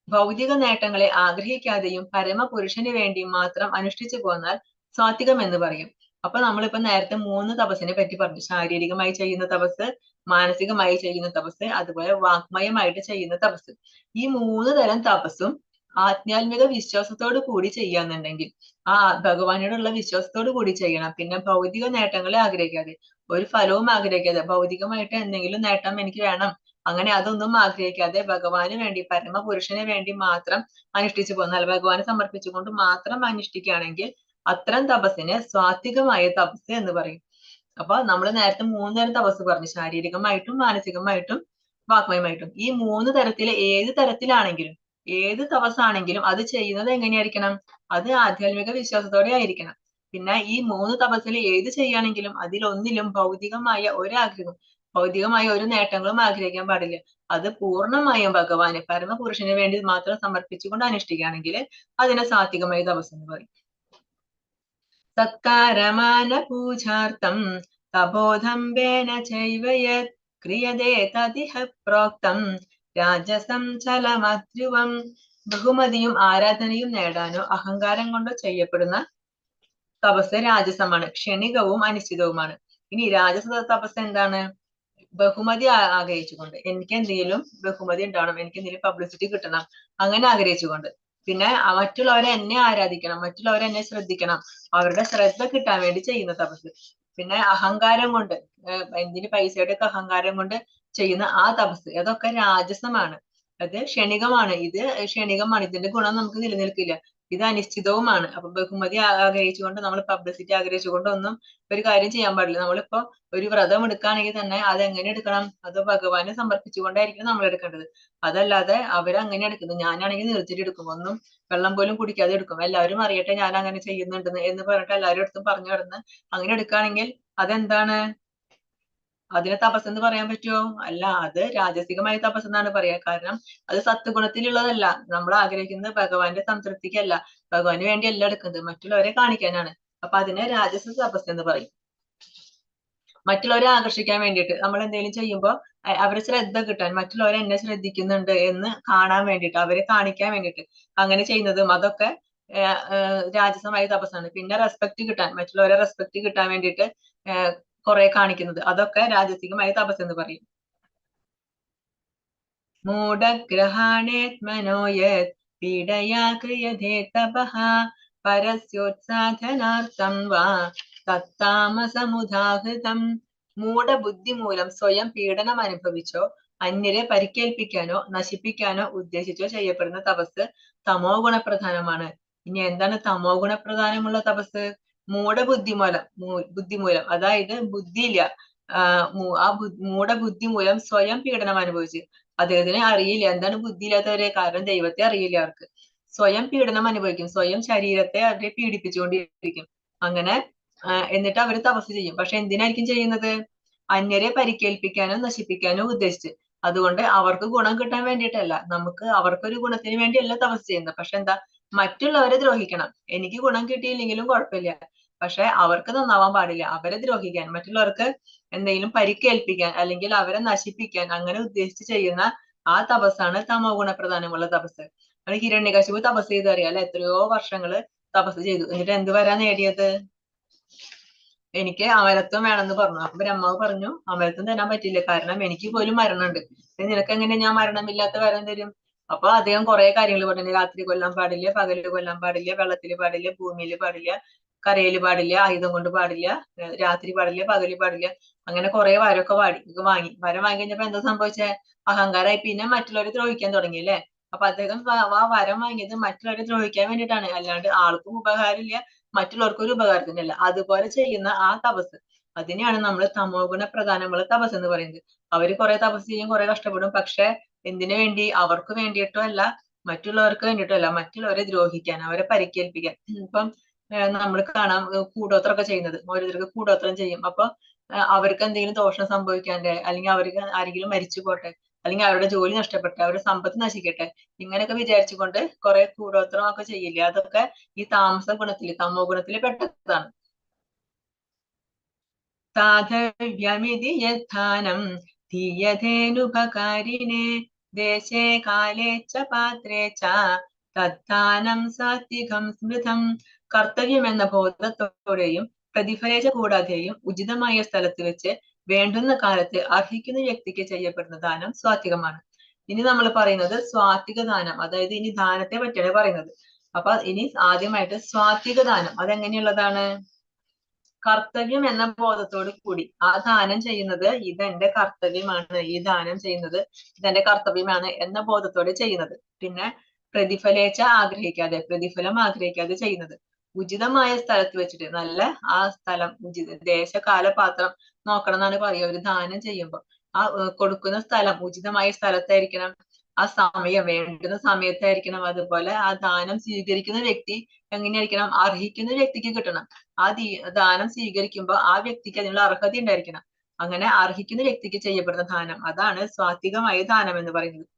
ഭൗതിക നേട്ടങ്ങളെ ആഗ്രഹിക്കാതെയും പരമപുരുഷന് വേണ്ടി മാത്രം അനുഷ്ഠിച്ചു പോന്നാൽ സാത്വികം എന്ന് പറയും. അപ്പൊ നമ്മളിപ്പോ നേരത്തെ 3 തപസ്സിനെ പറ്റി പറഞ്ഞു. ശാരീരികമായി ചെയ്യുന്ന തപസ്, മാനസികമായി ചെയ്യുന്ന തപസ്, അതുപോലെ വാഗ്മയമായിട്ട് ചെയ്യുന്ന തപസ്. ഈ 3 തരം തപസ്സും ആധ്യാത്മിക വിശ്വാസത്തോട് കൂടി ചെയ്യാന്നുണ്ടെങ്കിൽ, ആ ഭഗവാനോടുള്ള വിശ്വാസത്തോട് കൂടി ചെയ്യണം. പിന്നെ ഭൗതിക നേട്ടങ്ങളെ ആഗ്രഹിക്കാതെ, ഒരു ഫലവും ആഗ്രഹിക്കാതെ, ഭൗതികമായിട്ട് എന്തെങ്കിലും നേട്ടം എനിക്ക് വേണം അങ്ങനെ അതൊന്നും ആഗ്രഹിക്കാതെ ഭഗവാന് വേണ്ടി, പരമപുരുഷന് വേണ്ടി മാത്രം അനുഷ്ഠിച്ചു പോന്നാൽ, ഭഗവാന് സമർപ്പിച്ചുകൊണ്ട് മാത്രം അനുഷ്ഠിക്കുകയാണെങ്കിൽ അത്തരം തപസ്സിനെ സാത്വികമായ തപസ് എന്ന് പറയും. അപ്പൊ നമ്മൾ നേരത്തെ 3 തരം തപസ് പറഞ്ഞു, ശാരീരികമായിട്ടും മാനസികമായിട്ടും വാഗ്മയമായിട്ടും. ഈ 3 തരത്തിലെ ഏത് തരത്തിലാണെങ്കിലും, ഏത് തപസ്സാണെങ്കിലും അത് ചെയ്യുന്നത് എങ്ങനെയായിരിക്കണം? അത് ആധ്യാത്മിക വിശ്വാസത്തോടെ ആയിരിക്കണം. പിന്നെ ഈ 3 തപസ്സിൽ ഏത് ചെയ്യുകയാണെങ്കിലും അതിലൊന്നിലും ഭൗതികമായ ഒരാഗ്രഹം, ഭൗതികമായ ഒരു നേട്ടങ്ങളും ആഗ്രഹിക്കാൻ പാടില്ല. അത് പൂർണ്ണമായും ഭഗവാന്, പരമപുരുഷന് വേണ്ടി മാത്രം സമർപ്പിച്ചുകൊണ്ട് അനുഷ്ഠിക്കുകയാണെങ്കിൽ അതിനെ സാത്വികമായ തപസ് എന്ന് പറയും. സത്കാരമാന പൂജാർത്ഥം തപോധംബേന ചൈവ യത് ക്രിയതേ തദിഹ പ്രോക്തം രാജസം ചലമധ്രുവം. ബഹുമതിയും ആരാധനയും നേടാനോ അഹങ്കാരം കൊണ്ടോ ചെയ്യപ്പെടുന്ന തപസ് രാജസമാണ്, ക്ഷണികവും അനിശ്ചിതവുമാണ്. ഇനി രാജസ തപസ് എന്താണ്? ബഹുമതി ആഗ്രഹിച്ചുകൊണ്ട്, എനിക്ക് എന്തെങ്കിലും ബഹുമതി ഉണ്ടാവണം, എനിക്ക് എന്തെങ്കിലും പബ്ലിസിറ്റി കിട്ടണം, അങ്ങനെ ആഗ്രഹിച്ചുകൊണ്ട്. പിന്നെ മറ്റുള്ളവരെ എന്നെ ആരാധിക്കണം, മറ്റുള്ളവരെ എന്നെ ശ്രദ്ധിക്കണം, അവരുടെ ശ്രദ്ധ കിട്ടാൻ വേണ്ടി ചെയ്യുന്ന തപസ്. പിന്നെ അഹങ്കാരം കൊണ്ട്, എന്തിന് പൈസയുടെ ഒക്കെ അഹങ്കാരം കൊണ്ട് ചെയ്യുന്ന ആ തപസ്, അതൊക്കെ രാജസമാണ്. അത് ക്ഷണികമാണ്. ഇതിന്റെ ഗുണം നമുക്ക് നിലനിൽക്കില്ല. ഇത് അനിശ്ചിതവുമാണ്. അപ്പൊ ബഹുമതി ആഗ്രഹിച്ചുകൊണ്ട്, നമ്മൾ പബ്ലിസിറ്റി ആഗ്രഹിച്ചുകൊണ്ട് ഒന്നും ഒരു കാര്യം ചെയ്യാൻ പാടില്ല. നമ്മളിപ്പോ ഒരു വ്രതം എടുക്കുകയാണെങ്കിൽ തന്നെ അത് എങ്ങനെ എടുക്കണം? അത് ഭഗവാനെ സമർപ്പിച്ചുകൊണ്ടായിരിക്കും നമ്മൾ എടുക്കേണ്ടത്. അതല്ലാതെ അവരങ്ങനെ എടുക്കുന്നത്, ഞാനാണെങ്കിൽ നിർത്തിയിട്ട് എടുക്കും, ഒന്നും വെള്ളം പോലും കുടിക്കാതെ എടുക്കും, എല്ലാവരും അറിയട്ടെ ഞാൻ അങ്ങനെ ചെയ്യുന്നുണ്ടെന്ന് എന്ന് പറഞ്ഞിട്ട് എല്ലാവരും അടുത്തും പറഞ്ഞു കിടന്ന് അങ്ങനെ എടുക്കുകയാണെങ്കിൽ അതെന്താണ്? അതിനെ തപസ് എന്ന് പറയാൻ പറ്റുമോ? അല്ല, അത് രാജസികമായ തപസ് എന്നാണ് പറയാ. കാരണം അത് സത്വഗുണത്തിലുള്ളതല്ല. നമ്മൾ ആഗ്രഹിക്കുന്നത് ഭഗവാന്റെ സംതൃപ്തിക്കല്ല, ഭഗവാന് വേണ്ടി എല്ലാം എടുക്കുന്നത് മറ്റുള്ളവരെ കാണിക്കാനാണ്. അപ്പൊ അതിനെ രാജസ തപസ് എന്ന് പറയും. മറ്റുള്ളവരെ ആകർഷിക്കാൻ വേണ്ടിയിട്ട് നമ്മൾ എന്തെങ്കിലും ചെയ്യുമ്പോൾ അവരെ ശ്രദ്ധ കിട്ടാൻ, മറ്റുള്ളവരെ എന്നെ ശ്രദ്ധിക്കുന്നുണ്ട് എന്ന് കാണാൻ വേണ്ടിയിട്ട്, അവരെ കാണിക്കാൻ വേണ്ടിയിട്ട് അങ്ങനെ ചെയ്യുന്നതും അതൊക്കെ രാജസമായ തപസ്സാണ്. പിന്നെ റെസ്പെക്ട് കിട്ടാൻ, മറ്റുള്ളവരെ റെസ്പെക്ട് കിട്ടാൻ വേണ്ടിയിട്ട് കുറെ കാണിക്കുന്നത്, അതൊക്കെ രാജസികമായ തപസ് എന്ന് പറയും. മൂഢഗ്രഹാണേത്മനോ യത് പീഡയാ ക്രിയതേ തപഃ പരസ്യോത്സാധനാർത്ഥം വാ തത്താമസമുദാഹൃതം. മൂഢബുദ്ധി മൂലം സ്വയം പീഡനം അനുഭവിച്ചോ അന്യരെ പരിക്കേൽപ്പിക്കാനോ നശിപ്പിക്കാനോ ഉദ്ദേശിച്ചോ ചെയ്യപ്പെടുന്ന തപസ് തമോ ഗുണപ്രധാനമാണ്. ഇനി എന്താണ് തമോ ഗുണപ്രധാനമുള്ള തപസ്? ബുദ്ധി മൂലം, അതായത് ബുദ്ധിയില്ല, മൂഢബുദ്ധി മൂലം സ്വയം പീഡനം അനുഭവിച്ച്. അദ്ദേഹത്തിന് അറിയില്ല എന്താണ് ബുദ്ധി ഇല്ലാത്തവരെ, കാരണം ദൈവത്തെ അറിയില്ല അവർക്ക്. സ്വയം പീഡനം അനുഭവിക്കും, സ്വയം ശരീരത്തെ അവരെ പീഡിപ്പിച്ചുകൊണ്ടിരിക്കും. അങ്ങനെ എന്നിട്ട് അവര് തപസ് ചെയ്യും. പക്ഷെ എന്തിനായിരിക്കും ചെയ്യുന്നത്? അന്യരെ പരിക്കേൽപ്പിക്കാനോ നശിപ്പിക്കാനോ ഉദ്ദേശിച്ച്. അതുകൊണ്ട് അവർക്ക് ഗുണം കിട്ടാൻ വേണ്ടിയിട്ടല്ല, നമുക്ക് അവർക്കൊരു ഗുണത്തിന് വേണ്ടിയല്ല തപസ് ചെയ്യുന്നത്. പക്ഷെ എന്താ, മറ്റുള്ളവരെ ദ്രോഹിക്കണം. എനിക്ക് ഗുണം കിട്ടിയില്ലെങ്കിലും കുഴപ്പമില്ല, പക്ഷെ അവർക്ക് നന്നാവാൻ പാടില്ല. അവരെ ദ്രോഹിക്കാൻ, മറ്റുള്ളവർക്ക് എന്തെങ്കിലും പരിക്കേൽപ്പിക്കാൻ അല്ലെങ്കിൽ അവരെ നശിപ്പിക്കാൻ അങ്ങനെ ഉദ്ദേശിച്ച് ചെയ്യുന്ന ആ തപസ്സാണ് തമോ ഗുണപ്രധാനമുള്ള തപസ്. അത് ഹിരണ്യകശിപു തപസ് ചെയ്ത് അറിയാം അല്ലെ, എത്രയോ വർഷങ്ങള് തപസ് ചെയ്തു. എന്നിട്ട് എന്ത് വരാൻ നേടിയത്? എനിക്ക് അമരത്വം വേണമെന്ന് പറഞ്ഞു. അപ്പൊ ബ്രഹ്മാവ് പറഞ്ഞു അമരത്വം തരാൻ പറ്റില്ല, കാരണം എനിക്ക് പോലും മരണമുണ്ട്. നിനക്ക് എങ്ങനെ ഞാൻ മരണമില്ലാത്ത വരം തരും? അപ്പൊ അദ്ദേഹം കുറെ കാര്യങ്ങൾ പറഞ്ഞു. രാത്രി കൊല്ലാൻ പാടില്ല, പകല് കൊല്ലാൻ പാടില്ല, വെള്ളത്തിൽ പാടില്ല, ഭൂമിയിൽ പാടില്ല, കരയിൽ പാടില്ല, ആയുധം കൊണ്ട് പാടില്ല, രാത്രി പാടില്ല, പകല് പാടില്ല. അങ്ങനെ കുറെ വരമൊക്കെ വാങ്ങി. വരം വാങ്ങി കഴിഞ്ഞപ്പോ എന്താ സംഭവിച്ചേ? അഹങ്കാരമായി. പിന്നെ മറ്റുള്ളവരെ ദ്രോഹിക്കാൻ തുടങ്ങി അല്ലെ. അപ്പൊ അദ്ദേഹം ആ വരം വാങ്ങിയത് മറ്റുള്ളവരെ ദ്രോഹിക്കാൻ വേണ്ടിയിട്ടാണ്, അല്ലാണ്ട് ആൾക്കും ഉപകാരമില്ല, മറ്റുള്ളവർക്കും ഒരു ഉപകാരത്തിനല്ല. അതുപോലെ ചെയ്യുന്ന ആ തപസ്, അതിനെയാണ് നമ്മൾ തമോ ഗുണ പ്രധാനമുള്ള തപസ് എന്ന് പറയുന്നത്. അവര് കുറെ തപസ് ചെയ്യും, കുറെ കഷ്ടപ്പെടും, പക്ഷെ എന്തിനു വേണ്ടി? അവർക്ക് വേണ്ടിയിട്ടോ അല്ല, മറ്റുള്ളവർക്ക് വേണ്ടിയിട്ടോ അല്ല, മറ്റുള്ളവരെ ദ്രോഹിക്കാൻ, അവരെ പരിക്കേൽപ്പിക്കാൻ. ഇപ്പം നമ്മൾ കാണാം കൂടോത്രമൊക്കെ ചെയ്യുന്നത്, ഓരോരുത്തർക്ക് കൂടോത്രം ചെയ്യും. അപ്പൊ അവർക്ക് എന്തെങ്കിലും ദോഷം സംഭവിക്കാണ്ട്, അല്ലെങ്കിൽ അവർക്ക് ആരെങ്കിലും മരിച്ചു പോട്ടെ, അല്ലെങ്കിൽ അവരുടെ ജോലി നഷ്ടപ്പെട്ടെ, അവരുടെ സമ്പത്ത് നശിക്കട്ടെ, ഇങ്ങനെയൊക്കെ വിചാരിച്ചുകൊണ്ട് കുറെ കൂടോത്രം ഒക്കെ ചെയ്യില്ലേ, അതൊക്കെ ഈ താമസ ഗുണത്തില്, തമോ ഗുണത്തില് പെട്ടതാണ്. സാധവ്യമിതി യദ്ധാനം ധീയതേനുപകാരിണേ ദേശേ കാലേ ച പാത്രേ ച തദ്ദാനം സാത്വികം സ്മൃതം. കർത്തവ്യം എന്ന ബോധത്തോടെയും പ്രതിഫലേച്ച കൂടാതെയും ഉചിതമായ സ്ഥലത്ത് വെച്ച് വേണ്ടുന്ന കാലത്ത് അർഹിക്കുന്ന വ്യക്തിക്ക് ചെയ്യപ്പെടുന്ന ദാനം സ്വാത്വികമാണ്. ഇനി നമ്മൾ പറയുന്നത് സ്വാത്വിക ദാനം, അതായത് ഇനി ദാനത്തെ പറ്റിയാണ് പറയുന്നത്. അപ്പൊ ഇനി ആദ്യമായിട്ട് സ്വാത്വിക ദാനം അതെങ്ങനെയുള്ളതാണ്? കർത്തവ്യം എന്ന ബോധത്തോട് കൂടി ആ ദാനം ചെയ്യുന്നത് ഇതെന്റെ കർത്തവ്യമാണ്, ഈ ദാനം ചെയ്യുന്നത് ഇതെന്റെ കർത്തവ്യമാണ് എന്ന ബോധത്തോടെ ചെയ്യുന്നത്. പിന്നെ പ്രതിഫലേച്ച ആഗ്രഹിക്കാതെ, പ്രതിഫലം ആഗ്രഹിക്കാതെ ചെയ്യുന്നത്. ഉചിതമായ സ്ഥലത്ത് വെച്ചിട്ട്, നല്ല ആ സ്ഥലം ദേശകാല പാത്രം നോക്കണം എന്നാണ് പറയുക ഒരു ദാനം ചെയ്യുമ്പോൾ. ആ കൊടുക്കുന്ന സ്ഥലം ഉചിതമായ സ്ഥലത്തായിരിക്കണം, ആ സമയം വേണ്ടുന്ന സമയത്തായിരിക്കണം. അതുപോലെ ആ ദാനം സ്വീകരിക്കുന്ന വ്യക്തി എങ്ങനെയായിരിക്കണം? അർഹിക്കുന്ന വ്യക്തിക്ക് കിട്ടണം. ആ ദാനം സ്വീകരിക്കുമ്പോൾ ആ വ്യക്തിക്ക് അതിനുള്ള അർഹത ഉണ്ടായിരിക്കണം. അങ്ങനെ അർഹിക്കുന്ന വ്യക്തിക്ക് ചെയ്യപ്പെടുന്ന ദാനം, അതാണ് സ്വാത്വികമായ ദാനം എന്ന് പറയുന്നത്.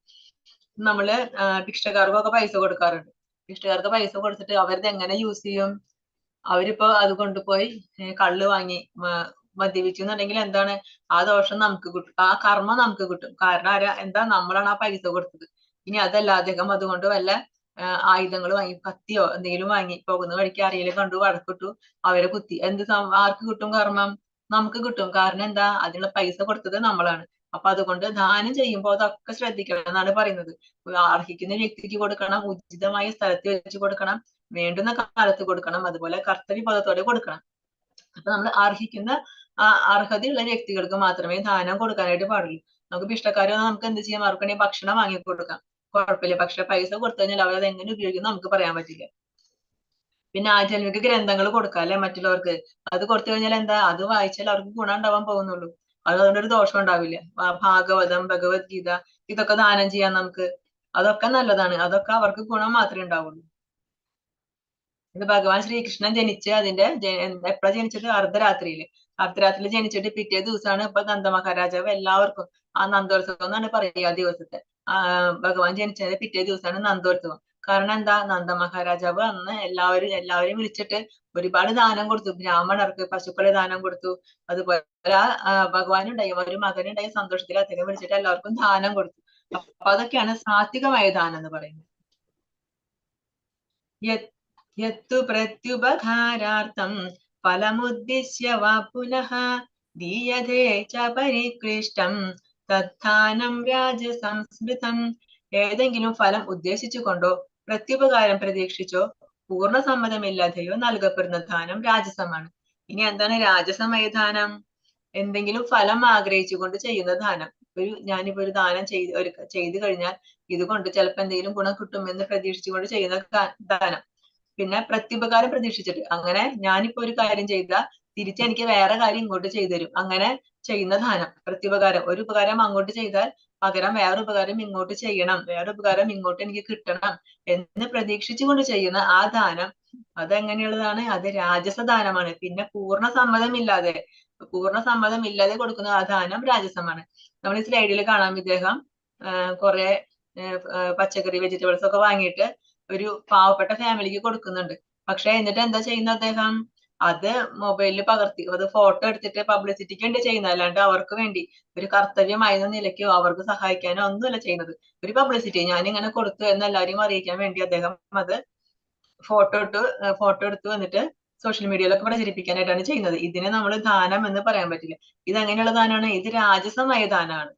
നമ്മള് ഭിക്ഷക്കാർക്കൊക്കെ പൈസ കൊടുക്കാറുണ്ട്. ഭിക്ഷക്കാർക്ക് പൈസ കൊടുത്തിട്ട് അവരത് എങ്ങനെ യൂസ് ചെയ്യും? അവരിപ്പോ അത് കൊണ്ടുപോയി കള്ള് വാങ്ങി മദ്യപിക്കുന്നുണ്ടെങ്കിൽ എന്താണ്? ആ ദോഷം നമുക്ക് കിട്ടും, ആ കർമ്മം നമുക്ക് കിട്ടും. കാരണം എന്താ? നമ്മളാണ് ആ പൈസ കൊടുത്തത്. ഇനി അതല്ല, അദ്ദേഹം അതുകൊണ്ട് വല്ല ആയുധങ്ങൾ വാങ്ങി, കത്തിയോ എന്തെങ്കിലും വാങ്ങി പോകുന്ന വഴിക്ക് ആരെങ്കിലും കണ്ടു വഴക്കിട്ടു, അവരെ കുത്തി, ആർക്ക് കിട്ടും കർമ്മം? നമുക്ക് കിട്ടും. കാരണം എന്താ? അതിനുള്ള പൈസ കൊടുത്തത് നമ്മളാണ്. അപ്പൊ അതുകൊണ്ട് ദാനം ചെയ്യുമ്പോൾ അതൊക്കെ ശ്രദ്ധിക്കണം എന്നാണ് പറയുന്നത്. അർഹിക്കുന്ന വ്യക്തിക്ക് കൊടുക്കണം, ഉചിതമായ സ്ഥലത്ത് വെച്ച് കൊടുക്കണം, വേണ്ടുന്ന കാലത്ത് കൊടുക്കണം, അതുപോലെ കർത്തവ്യബോധത്തോടെ കൊടുക്കണം. അപ്പൊ നമ്മൾ അർഹിക്കുന്ന അർഹതയുള്ള വ്യക്തികൾക്ക് മാത്രമേ ദാനം കൊടുക്കാനായിട്ട് പാടുള്ളൂ. നമുക്ക് ഭിക്ഷക്കാരോ നമുക്ക് എന്ത് ചെയ്യാം? അവർക്ക് ഭക്ഷണം വാങ്ങി കൊടുക്കാം, കുഴപ്പമില്ല. പക്ഷെ പൈസ കൊടുത്തു കഴിഞ്ഞാൽ അവരത് എങ്ങനെ ഉപയോഗിക്കുന്നു നമുക്ക് പറയാൻ പറ്റില്ല. പിന്നെ ആചാര്യർക്ക് ഗ്രന്ഥങ്ങൾ കൊടുക്കാം അല്ലെ മറ്റുള്ളവർക്ക്. അത് കൊടുത്തു കഴിഞ്ഞാൽ എന്താ? അത് വായിച്ചാൽ അവർക്ക് ഗുണം ഉണ്ടാവാൻ പോകുന്നുള്ളൂ, അതുകൊണ്ടൊരു ദോഷം ഉണ്ടാവില്ല. ഭാഗവതം, ഭഗവത്ഗീത ഇതൊക്കെ ദാനം ചെയ്യാം നമുക്ക്, അതൊക്കെ നല്ലതാണ്, അതൊക്കെ അവർക്ക് ഗുണം മാത്രമേ ഉണ്ടാവുള്ളൂ. ഇത് ഭഗവാൻ ശ്രീകൃഷ്ണൻ എപ്പോഴാ ജനിച്ചത്? അർദ്ധരാത്രിയില്. അർദ്ധരാത്രിയിൽ ജനിച്ചിട്ട് പിറ്റേ ദിവസമാണ് ഇപ്പൊ നന്ദമഹാരാജാവ് എല്ലാവർക്കും ആ നന്ദോത്സവം എന്നാണ് പറയുക ആ ദിവസത്തെ. ഭഗവാൻ ജനിച്ചതിന്റെ പിറ്റേ ദിവസമാണ് നന്ദോത്സവം. കാരണം എന്താ? നന്ദമഹാരാജാവ് അന്ന് എല്ലാവരെയും വിളിച്ചിട്ട് ഒരുപാട് ദാനം കൊടുത്തു. ബ്രാഹ്മണർക്ക് പശുക്കളെ ദാനം കൊടുത്തു. അതുപോലെ ഭഗവാനുണ്ടായി ഒരു മകനുണ്ടായ സന്തോഷത്തിൽ അദ്ദേഹം വിളിച്ചിട്ട് എല്ലാവർക്കും ദാനം കൊടുത്തു. അപ്പൊ അതൊക്കെയാണ് സാത്വികമായ ദാനം എന്ന് പറയുന്നത്. യത്തു പ്രത്യുപകാരാർത്ഥം ഫലമുദ്ദിശ്യ വാ പുനഃ ദീയതേ ച പരിക്ലിഷ്ടം തദ്ധാനം രാജസംസ്മൃതം. ഏതെങ്കിലും ഫലം ഉദ്ദേശിച്ചുകൊണ്ടോ പ്രത്യുപകാരം പ്രതീക്ഷിച്ചോ പൂർണ്ണസമ്മതമില്ലാതെയോ നൽകപ്പെടുന്ന ദാനം രാജസമാണ്. ഇനി എന്താണ് രാജസമായ ദാനം? എന്തെങ്കിലും ഫലം ആഗ്രഹിച്ചുകൊണ്ട് ചെയ്യുന്ന ദാനം. ഞാനിപ്പോ ഒരു ദാനം ചെയ്തു കഴിഞ്ഞാൽ ഇതുകൊണ്ട് ചിലപ്പോൾ എന്തെങ്കിലും ഗുണം കിട്ടുമെന്ന് പ്രതീക്ഷിച്ചുകൊണ്ട് ചെയ്യുന്ന ദാനം. പിന്നെ പ്രത്യുപകാരം പ്രതീക്ഷിച്ചിട്ട്, അങ്ങനെ ഞാനിപ്പോ ഒരു കാര്യം ചെയ്താൽ തിരിച്ചെനിക്ക് വേറെ കാര്യം ഇങ്ങോട്ട് ചെയ്തു തരും, അങ്ങനെ ചെയ്യുന്ന ദാനം. പ്രത്യുപകാരം, ഒരു ഉപകാരം അങ്ങോട്ട് ചെയ്താൽ പകരം വേറെ ഉപകാരം ഇങ്ങോട്ട് ചെയ്യണം, വേറെ ഉപകാരം ഇങ്ങോട്ട് എനിക്ക് കിട്ടണം എന്ന് പ്രതീക്ഷിച്ചുകൊണ്ട് ചെയ്യുന്ന ആ ദാനം, അതെങ്ങനെയുള്ളതാണ്? അത് രാജസദാനമാണ്. പിന്നെ പൂർണ്ണ സമ്മതമില്ലാതെ കൊടുക്കുന്ന ആ ദാനം രാജസമാണ്. നമ്മൾ ഈ സ്ലൈഡിൽ കാണാം, ഇദ്ദേഹം കുറെ പച്ചക്കറി വെജിറ്റബിൾസ് ഒക്കെ വാങ്ങിയിട്ട് ഒരു പാവപ്പെട്ട ഫാമിലിക്ക് കൊടുക്കുന്നുണ്ട്. പക്ഷെ എന്നിട്ട് എന്താ ചെയ്യുന്ന അദ്ദേഹം? അത് മൊബൈലിൽ പകർത്തി, അത് ഫോട്ടോ എടുത്തിട്ട് പബ്ലിസിറ്റിക്ക് വേണ്ടി ചെയ്യുന്നത്, അല്ലാണ്ട് അവർക്ക് വേണ്ടി ഒരു കർത്തവ്യമായ നിലയ്ക്കോ അവർക്ക് സഹായിക്കാനോ ഒന്നുമല്ല ചെയ്യുന്നത്. ഒരു പബ്ലിസിറ്റി, ഞാൻ ഇങ്ങനെ കൊടുത്തു എന്ന് എല്ലാവരെയും അറിയിക്കാൻ വേണ്ടി അദ്ദേഹം അത് ഫോട്ടോ എടുത്ത് വന്നിട്ട് സോഷ്യൽ മീഡിയയിലൊക്കെ പ്രചരിപ്പിക്കാനായിട്ടാണ് ചെയ്യുന്നത്. ഇതിനെ നമ്മൾ ദാനം എന്ന് പറയാൻ പറ്റില്ല. ഇത് എങ്ങനെയുള്ള ദാനമാണ്? ഇത് രാജസമായ ദാനമാണ്.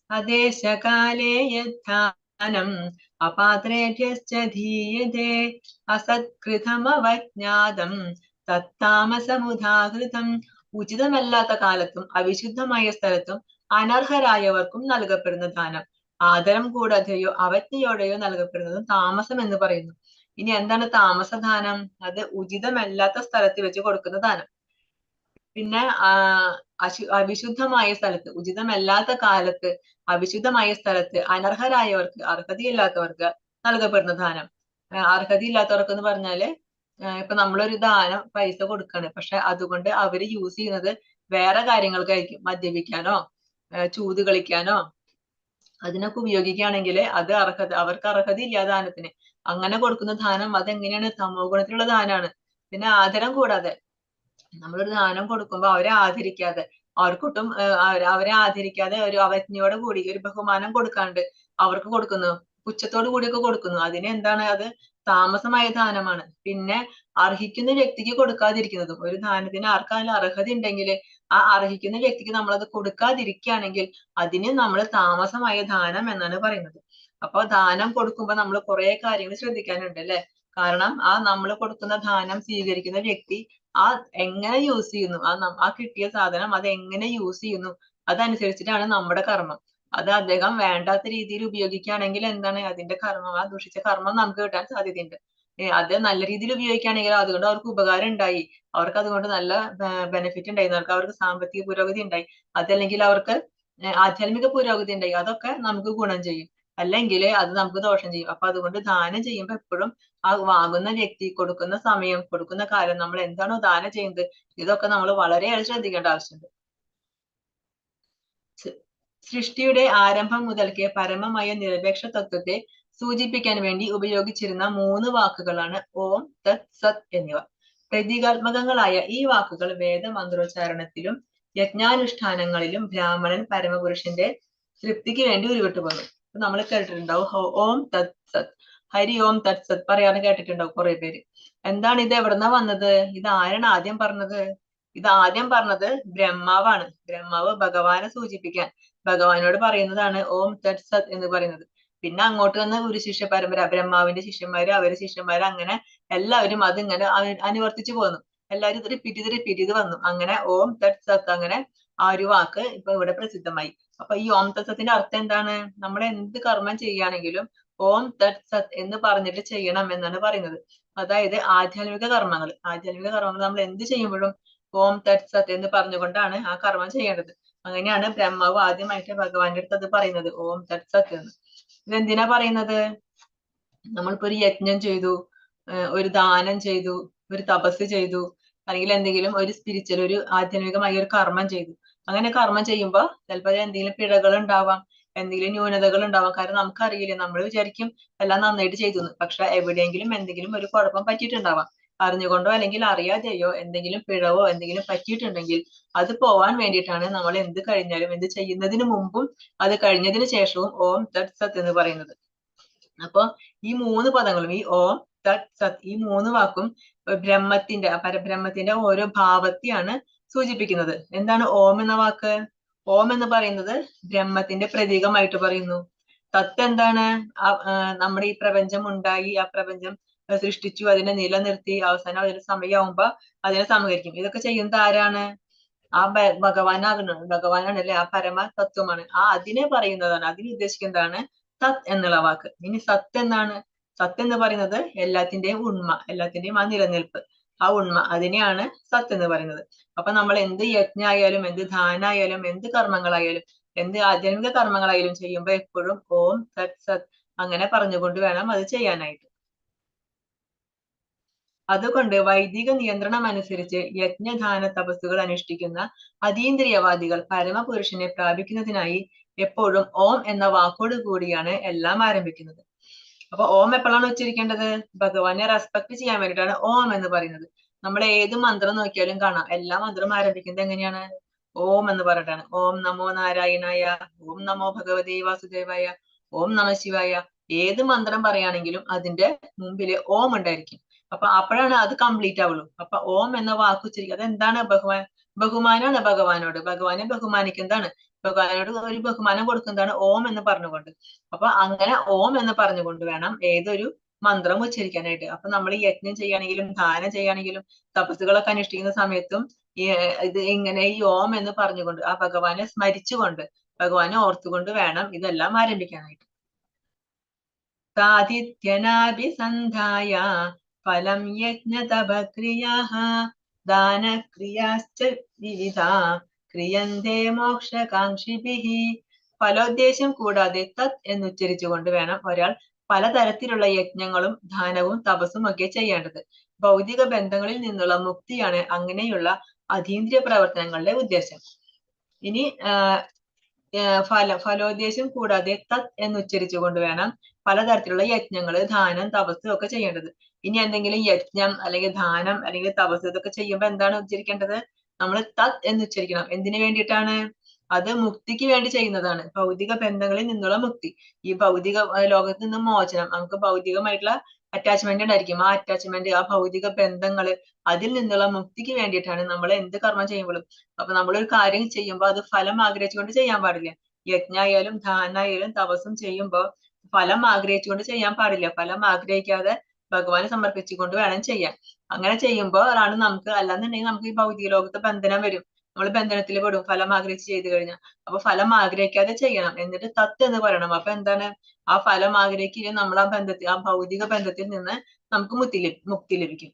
അദേശകാലേ യദ്ധാനം അപാത്രേഭ്യശ്ച ധീയതേ അസത്കൃതമവജ്ഞാതം തത്താമസമുദാഹൃതം. ഉചിതമല്ലാത്ത കാലത്തും അവിശുദ്ധമായ സ്ഥലത്തും അനർഹരായവർക്കും നൽകപ്പെടുന്ന ദാനം ആദരം കൂടാതെയോ അവജ്ഞയോടെയോ നൽകപ്പെടുന്നതും താമസം എന്ന് പറയുന്നു. ഇനി എന്താണ് താമസദാനം? അത് ഉചിതമല്ലാത്ത സ്ഥലത്ത് വെച്ച് കൊടുക്കുന്ന ദാനം. പിന്നെ അവിശുദ്ധമായ സ്ഥലത്ത്, ഉചിതമല്ലാത്ത കാലത്ത് അവിശുദ്ധമായ സ്ഥലത്ത് അനർഹരായവർക്ക്, അർഹതയില്ലാത്തവർക്ക് നൽകപ്പെടുന്ന ദാനം. അർഹതയില്ലാത്തവർക്ക് എന്ന് പറഞ്ഞാല് ഇപ്പൊ നമ്മളൊരു ദാനം പൈസ കൊടുക്കാണ്, പക്ഷെ അതുകൊണ്ട് അവര് യൂസ് ചെയ്യുന്നത് വേറെ കാര്യങ്ങൾക്കായിരിക്കും. മദ്യപിക്കാനോ ചൂത് കളിക്കാനോ അതിനൊക്കെ ഉപയോഗിക്കുകയാണെങ്കിൽ അത് അവർക്ക് അർഹതയില്ല ദാനത്തിന്. അങ്ങനെ കൊടുക്കുന്ന ദാനം അതെങ്ങനെയാണ്? തമോ ഗുണത്തിലുള്ള ദാനാണ്. പിന്നെ ആദരം കൂടാതെ, നമ്മളൊരു ദാനം കൊടുക്കുമ്പോ അവരെ ആദരിക്കാതെ, അവർക്കൊട്ടും അവരെ ആദരിക്കാതെ ഒരു അവജ്ഞയോടെ കൂടി, ഒരു ബഹുമാനം കൊടുക്കാണ്ട് അവർക്ക് കൊടുക്കുന്നു, പുച്ഛത്തോടു കൂടിയൊക്കെ കൊടുക്കുന്നു, അതിന് എന്താണ്? അത് താമസമായ ദാനമാണ്. പിന്നെ അർഹിക്കുന്ന വ്യക്തിക്ക് കൊടുക്കാതിരിക്കുന്നതും, ഒരു ദാനത്തിന് ആർക്കാലും അർഹത ഉണ്ടെങ്കിൽ ആ അർഹിക്കുന്ന വ്യക്തിക്ക് നമ്മളത് കൊടുക്കാതിരിക്കുകയാണെങ്കിൽ അതിന് നമ്മൾ താമസമായ ദാനം എന്നാണ് പറയുന്നത്. അപ്പൊ ദാനം കൊടുക്കുമ്പോ നമ്മൾ കുറെ കാര്യങ്ങൾ ശ്രദ്ധിക്കാനുണ്ട് അല്ലെ? കാരണം ആ നമ്മൾ കൊടുക്കുന്ന ദാനം സ്വീകരിക്കുന്ന വ്യക്തി ആ എങ്ങനെ യൂസ് ചെയ്യുന്നു, ആ കിട്ടിയ സാധനം അത് എങ്ങനെ യൂസ് ചെയ്യുന്നു, അതനുസരിച്ചിട്ടാണ് നമ്മുടെ കർമ്മം. അത് അദ്ദേഹം വേണ്ടാത്ത രീതിയിൽ ഉപയോഗിക്കുകയാണെങ്കിൽ എന്താണ്? അതിന്റെ കർമ്മം, ആ ദുഷിച്ച കർമ്മം നമുക്ക് കിട്ടാൻ സാധ്യതയുണ്ട്. അത് നല്ല രീതിയിൽ ഉപയോഗിക്കുകയാണെങ്കിൽ അതുകൊണ്ട് അവർക്ക് ഉപകാരം ഉണ്ടായി, അവർക്ക് അതുകൊണ്ട് നല്ല ബെനിഫിറ്റ് ഉണ്ടായി, അവർക്ക് സാമ്പത്തിക പുരോഗതി ഉണ്ടായി, അതല്ലെങ്കിൽ അവർക്ക് ആധ്യാത്മിക പുരോഗതി ഉണ്ടായി, അതൊക്കെ നമുക്ക് ഗുണം ചെയ്യും. അല്ലെങ്കിൽ അത് നമുക്ക് ദോഷം ചെയ്യും. അപ്പൊ അതുകൊണ്ട് ദാനം ചെയ്യുമ്പോൾ എപ്പോഴും ആ വാങ്ങുന്ന വ്യക്തി, കൊടുക്കുന്ന സമയം, കൊടുക്കുന്ന കാലം, നമ്മൾ എന്താണോ ദാനം ചെയ്യുന്നത്, ഇതൊക്കെ നമ്മൾ വളരെയേറെ ശ്രദ്ധിക്കേണ്ട ആവശ്യമുണ്ട്. സൃഷ്ടിയുടെ ആരംഭം മുതൽക്കേ പരമമായ നിരപേക്ഷ തത്വത്തെ സൂചിപ്പിക്കാൻ വേണ്ടി ഉപയോഗിച്ചിരുന്ന 3 വാക്കുകളാണ് ഓം, തത്, സത് എന്നിവ. പ്രതീകാത്മകങ്ങളായ ഈ വാക്കുകൾ വേദമന്ത്രോച്ചാരണത്തിലും യജ്ഞാനുഷ്ഠാനങ്ങളിലും ബ്രാഹ്മണൻ പരമപുരുഷന്റെ തൃപ്തിക്ക് വേണ്ടി ഉരുവിട്ടു വന്നു. നമ്മൾ കേട്ടിട്ടുണ്ടാവും ഓം തത് സത്, ഹരി ഓം തത് സത് പറയാന്ന് കേട്ടിട്ടുണ്ടാവും കുറെ പേര്. എന്താണ് ഇത്? എവിടുന്നാ വന്നത്? ഇത് ആരാണ് ആദ്യം പറഞ്ഞത്? ഇത് ആദ്യം പറഞ്ഞത് ബ്രഹ്മാവാണ്. ബ്രഹ്മാവ് ഭഗവാനെ സൂചിപ്പിക്കാൻ ഭഗവാനോട് പറയുന്നതാണ് ഓം തത് സത് എന്ന് പറയുന്നത്. പിന്നെ അങ്ങോട്ട് വന്ന ഒരു ശിഷ്യ പരമ്പര, ബ്രഹ്മാവിന്റെ ശിഷ്യന്മാര്, അവര് ശിഷ്യന്മാര്, അങ്ങനെ എല്ലാവരും അതിങ്ങനെ അനുവർത്തിച്ചു പോന്നു. എല്ലാവരും റിപ്പീറ്റ് ചെയ്ത് വന്നു. അങ്ങനെ ഓം തത് സത്, അങ്ങനെ ആ ഒരു വാക്ക് ഇപ്പൊ ഇവിടെ പ്രസിദ്ധമായി. അപ്പൊ ഈ ഓം തത് സത്തിന്റെ അർത്ഥം എന്താണ്? നമ്മൾ എന്ത് കർമ്മം ചെയ്യുകയാണെങ്കിലും ഓം തത് സത് എന്ന് പറഞ്ഞിട്ട് ചെയ്യണം എന്നാണ് പറയുന്നത്. അതായത് ആധ്യാത്മിക കർമ്മങ്ങൾ നമ്മൾ എന്ത് ചെയ്യുമ്പോഴും ഓം തത് സത് എന്ന് പറഞ്ഞുകൊണ്ടാണ് ആ കർമ്മം ചെയ്യേണ്ടത്. അങ്ങനെയാണ് ബ്രഹ്മാവ് ആദ്യമായിട്ട് ഭഗവാന്റെ അടുത്ത് അത് പറയുന്നത്, ഓം തത് സത് എന്ന്. ഇതെന്തിനാ പറയുന്നത്? നമ്മളിപ്പോ ഒരു യജ്ഞം ചെയ്തു, ഒരു ദാനം ചെയ്തു, ഒരു തപസ് ചെയ്തു, അല്ലെങ്കിൽ എന്തെങ്കിലും ഒരു സ്പിരിച്വൽ, ഒരു ആധ്യാത്മികമായ ഒരു കർമ്മം ചെയ്തു. അങ്ങനെ കർമ്മം ചെയ്യുമ്പോൾ ചിലപ്പോൾ എന്തെങ്കിലും പിഴകൾ ഉണ്ടാവാം, എന്തെങ്കിലും ന്യൂനതകൾ ഉണ്ടാവാം. കാരണം നമുക്കറിയില്ല, നമ്മൾ വിചാരിക്കും എല്ലാം നന്നായിട്ട് ചെയ്തു, പക്ഷെ എവിടെയെങ്കിലും എന്തെങ്കിലും ഒരു കുഴപ്പം പറ്റിയിട്ടുണ്ടാവാം. അറിഞ്ഞുകൊണ്ടോ അല്ലെങ്കിൽ അറിയാതെയോ എന്തെങ്കിലും പിഴവോ എന്തെങ്കിലും പറ്റിയിട്ടുണ്ടെങ്കിൽ അത് പോവാൻ വേണ്ടിയിട്ടാണ് നമ്മൾ എന്ത് കഴിഞ്ഞാലും, എന്ത് ചെയ്യുന്നതിന് മുമ്പും അത് കഴിഞ്ഞതിന് ശേഷവും ഓം തത് സത് എന്ന് പറയുന്നത്. അപ്പൊ ഈ 3 പദങ്ങളും, ഈ ഓം തത് സത്, ഈ 3 വാക്കും പരബ്രഹ്മത്തിന്റെ ഓരോ ഭാവത്തെയാണ് സൂചിപ്പിക്കുന്നത്. എന്താണ് ഓം എന്ന വാക്ക്? ഓം എന്ന് പറയുന്നത് ബ്രഹ്മത്തിന്റെ പ്രതീകമായിട്ട് പറയുന്നു. തത്ത് എന്താണ്? നമ്മുടെ ഈ പ്രപഞ്ചം ഉണ്ടായി, ആ പ്രപഞ്ചം സൃഷ്ടിച്ചു, അതിനെ നിലനിർത്തി, അവസാനം അതിന് സമയമാകുമ്പോ അതിനെ സമകരിക്കും. ഇതൊക്കെ ചെയ്യുന്നത് ആരാണ്? ആ ഭഗവാനാണല്ലേ, ആ പരമ തത്വമാണ്. അതിനെ പറയുന്നതാണ്, അതിന് ഉദ്ദേശിക്കുന്നതാണ് സത് എന്നുള്ള വാക്ക്. ഇനി സത്ത് എന്താണ്? സത്ത് എന്ന് പറയുന്നത് എല്ലാത്തിന്റെയും ഉണ്മ, എല്ലാത്തിന്റെയും ആ നിലനിൽപ്പ്, ആ ഉണ്മ, അതിനെയാണ് സത്ത് എന്ന് പറയുന്നത്. അപ്പൊ നമ്മൾ എന്ത് യജ്ഞായാലും, എന്ത് ധാനായാലും, എന്ത് കർമ്മങ്ങളായാലും, എന്ത് ആധ്യാത്മിക കർമ്മങ്ങളായാലും ചെയ്യുമ്പോ എപ്പോഴും ഓം സത് സത് അങ്ങനെ പറഞ്ഞുകൊണ്ട് വേണം അത് ചെയ്യാനായിട്ട്. അതുകൊണ്ട് വൈദിക നിയന്ത്രണം അനുസരിച്ച് യജ്ഞദാന തപസ്സുകൾ അനുഷ്ഠിക്കുന്ന അതീന്ദ്രിയവാദികൾ പരമപുരുഷനെ പ്രാപിക്കുന്നതിനായി എപ്പോഴും ഓം എന്ന വാക്കോട് കൂടിയാണ് എല്ലാം ആരംഭിക്കുന്നത്. അപ്പൊ ഓം എപ്പോഴാണ് ഉച്ചരിക്കേണ്ടത്? ഭഗവാനെ റെസ്പെക്ട് ചെയ്യാൻ വേണ്ടിയിട്ടാണ് ഓം എന്ന് പറയുന്നത്. നമ്മൾ ഏത് മന്ത്രം നോക്കിയാലും കാണാം, എല്ലാ മന്ത്രവും ആരംഭിക്കുന്നത് എങ്ങനെയാണ്? ഓം എന്ന് പറഞ്ഞിട്ടാണ്. ഓം നമോ നാരായണായ, ഓം നമോ ഭഗവതേ വാസുദേവായ, ഓം നമ ശിവായ. ഏത് മന്ത്രം പറയുകയാണെങ്കിലും അതിന്റെ മുമ്പില് ഓം ഉണ്ടായിരിക്കും. അപ്പൊ അപ്പോഴാണ് അത് കംപ്ലീറ്റ് ആവുള്ളൂ. അപ്പൊ ഓം എന്ന വാക്ക് ഉച്ചരിക്കുക, അതെന്താണ്? ബഹുമാനാണ് ഭഗവാനോട്. ഭഗവാനെ ബഹുമാനിക്കുന്നതാണ്, ഭഗവാനോട് ഒരു ബഹുമാനം കൊടുക്കുന്നതാണ് ഓം എന്ന് പറഞ്ഞുകൊണ്ട്. അപ്പൊ അങ്ങനെ ഓം എന്ന് പറഞ്ഞുകൊണ്ട് വേണം ഏതൊരു മന്ത്രം ഉച്ചരിക്കാനായിട്ട്. അപ്പൊ നമ്മൾ ഈ യജ്ഞം ചെയ്യുകയാണെങ്കിലും, ധാനം ചെയ്യുകയാണെങ്കിലും, തപസ്സുകളൊക്കെ അനുഷ്ഠിക്കുന്ന സമയത്തും ഇത് ഇങ്ങനെ ഈ ഓം എന്ന് പറഞ്ഞുകൊണ്ട്, ആ ഭഗവാനെ സ്മരിച്ചുകൊണ്ട്, ഭഗവാനെ ഓർത്തുകൊണ്ട് വേണം ഇതെല്ലാം ആരംഭിക്കാനായിട്ട്. സാധിത്യനാഭിസന്ധായ ഫലം യജ്ഞതപക്രിയാഃ ദാനക്രിയാശ്ച വിവിധാ ക്രിയന്തേ മോക്ഷകാംക്ഷിഭിഃ. ഫലോദ്ദേശം കൂടാതെ തത് എന്നുച്ചരിച്ചുകൊണ്ട് വേണം ഒരാൾ പലതരത്തിലുള്ള യജ്ഞങ്ങളും ധാനവും തപസ്സും ഒക്കെ ചെയ്യേണ്ടത്. ഭൗതിക ബന്ധങ്ങളിൽ നിന്നുള്ള മുക്തിയാണ് അങ്ങനെയുള്ള അതീന്ദ്രിയ പ്രവർത്തനങ്ങളുടെ ഉദ്ദേശം. ഇനി ഫലോദ്ദേശം കൂടാതെ തത് എന്നുച്ചരിച്ചുകൊണ്ട് വേണം പലതരത്തിലുള്ള യജ്ഞങ്ങള്, ദാനം, തപസ് ഒക്കെ ചെയ്യേണ്ടത്. ഇനി എന്തെങ്കിലും യജ്ഞം അല്ലെങ്കിൽ ദാനം അല്ലെങ്കിൽ തപസ് ഇതൊക്കെ ചെയ്യുമ്പോൾ എന്താണ് ഉച്ചരിക്കേണ്ടത്? നമ്മൾ തത് എന്ന് ഉച്ചരിക്കണം. എന്തിനു വേണ്ടിയിട്ടാണ്? അത് മുക്തിക്ക് വേണ്ടി ചെയ്യുന്നതാണ്, ഭൗതിക ബന്ധങ്ങളിൽ നിന്നുള്ള മുക്തി. ഈ ഭൗതിക ലോകത്ത് നിന്ന് മോചനം, നമുക്ക് ഭൗതികമായിട്ടുള്ള അറ്റാച്ച്മെന്റ് ഉണ്ടായിരിക്കും. ആ അറ്റാച്ച്മെന്റ്, ആ ഭൗതിക ബന്ധങ്ങള്, അതിൽ നിന്നുള്ള മുക്തിക്ക് വേണ്ടിയിട്ടാണ് നമ്മൾ എന്ത് കർമ്മം ചെയ്യുമ്പോഴും. അപ്പൊ നമ്മളൊരു കാര്യം ചെയ്യുമ്പോൾ അത് ഫലം ആഗ്രഹിച്ചുകൊണ്ട് ചെയ്യാൻ പാടില്ല. യജ്ഞായാലും ധാനായാലും തപസ്സും ചെയ്യുമ്പോൾ ഫലം ആഗ്രഹിച്ചുകൊണ്ട് ചെയ്യാൻ പാടില്ല. ഫലം ആഗ്രഹിക്കാതെ ഭഗവാനെ സമർപ്പിച്ചുകൊണ്ട് വേണം ചെയ്യാൻ. അങ്ങനെ ചെയ്യുമ്പോൾ ആണ് നമുക്ക്, അല്ലാന്നുണ്ടെങ്കിൽ നമുക്ക് ഈ ഭൗതിക ലോകത്ത് ബന്ധനം വരും, നമ്മൾ ബന്ധനത്തിൽ പെടും ഫലം ആഗ്രഹിച്ച് ചെയ്തു കഴിഞ്ഞാൽ. അപ്പൊ ഫലം ആഗ്രഹിക്കാതെ ചെയ്യണം, എന്നിട്ട് തത്ത് എന്ന് പറയണം. അപ്പൊ എന്താണ്? ആ ഫലം ആഗ്രഹിക്കുക, നമ്മൾ ആ ബന്ധത്തിൽ, ആ ഭൗതിക ബന്ധത്തിൽ നിന്ന് നമുക്ക് മുക്തി ലഭിക്കും.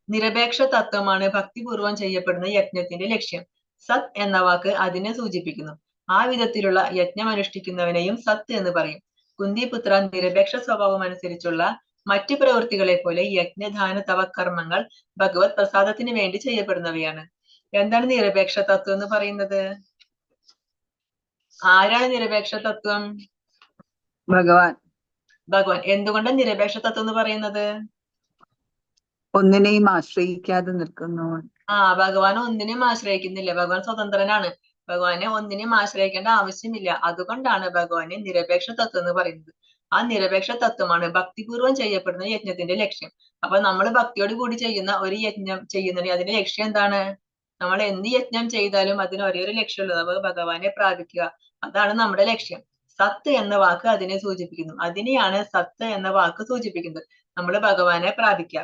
നിരപേക്ഷ തത്വമാണ് ഭക്തിപൂർവം ചെയ്യപ്പെടുന്ന യജ്ഞത്തിന്റെ ലക്ഷ്യം. സത് എന്ന വാക്ക് അതിനെ സൂചിപ്പിക്കുന്നു. ആ വിധത്തിലുള്ള യജ്ഞം അനുഷ്ഠിക്കുന്നവനെയും സത്ത് എന്ന് പറയും. കുന്തിപുത്ര, നിരപേക്ഷ സ്വഭാവം അനുസരിച്ചുള്ള മറ്റു പ്രവൃത്തികളെ പോലെ യജ്ഞദാന തപകർമ്മങ്ങൾ ഭഗവത് പ്രസാദത്തിന് വേണ്ടി ചെയ്യപ്പെടുന്നവയാണ്. എന്താണ് നിരപേക്ഷ തത്വം എന്ന് പറയുന്നത്? ആരാണ് നിരപേക്ഷ തത്വം? ഭഗവാൻ. ഭഗവാൻ. എന്തുകൊണ്ടാണ് നിരപേക്ഷ തത്വം എന്ന് പറയുന്നത്? ഒന്നിനെയും ആശ്രയിക്കാതെ നിൽക്കുന്നു. ഭഗവാൻ ഒന്നിനെയും ആശ്രയിക്കുന്നില്ല, ഭഗവാൻ സ്വതന്ത്രനാണ്. ഭഗവാനെ ഒന്നിനെയും ആശ്രയിക്കേണ്ട ആവശ്യമില്ല. അതുകൊണ്ടാണ് ഭഗവാനെ നിരപേക്ഷ തത്വം എന്ന് പറയുന്നത്. ആ നിരപേക്ഷ തത്വമാണ് ഭക്തിപൂർവം ചെയ്യപ്പെടുന്ന യജ്ഞത്തിന്റെ ലക്ഷ്യം. അപ്പൊ നമ്മൾ ഭക്തിയോട് കൂടി ചെയ്യുന്ന ഒരു യജ്ഞം ചെയ്യുന്നതിന് അതിന്റെ ലക്ഷ്യം എന്താണ്? നമ്മൾ എന്ത് യജ്ഞം ചെയ്താലും അതിന് ഒരേ ഒരു ലക്ഷ്യമുള്ളത്, നമുക്ക് ഭഗവാനെ പ്രാപിക്കുക. അതാണ് നമ്മുടെ ലക്ഷ്യം. സത്ത് എന്ന വാക്ക് അതിനെ സൂചിപ്പിക്കുന്നു. അതിനെയാണ് സത്ത് എന്ന വാക്ക് സൂചിപ്പിക്കുന്നത്. നമ്മൾ ഭഗവാനെ പ്രാപിക്കുക,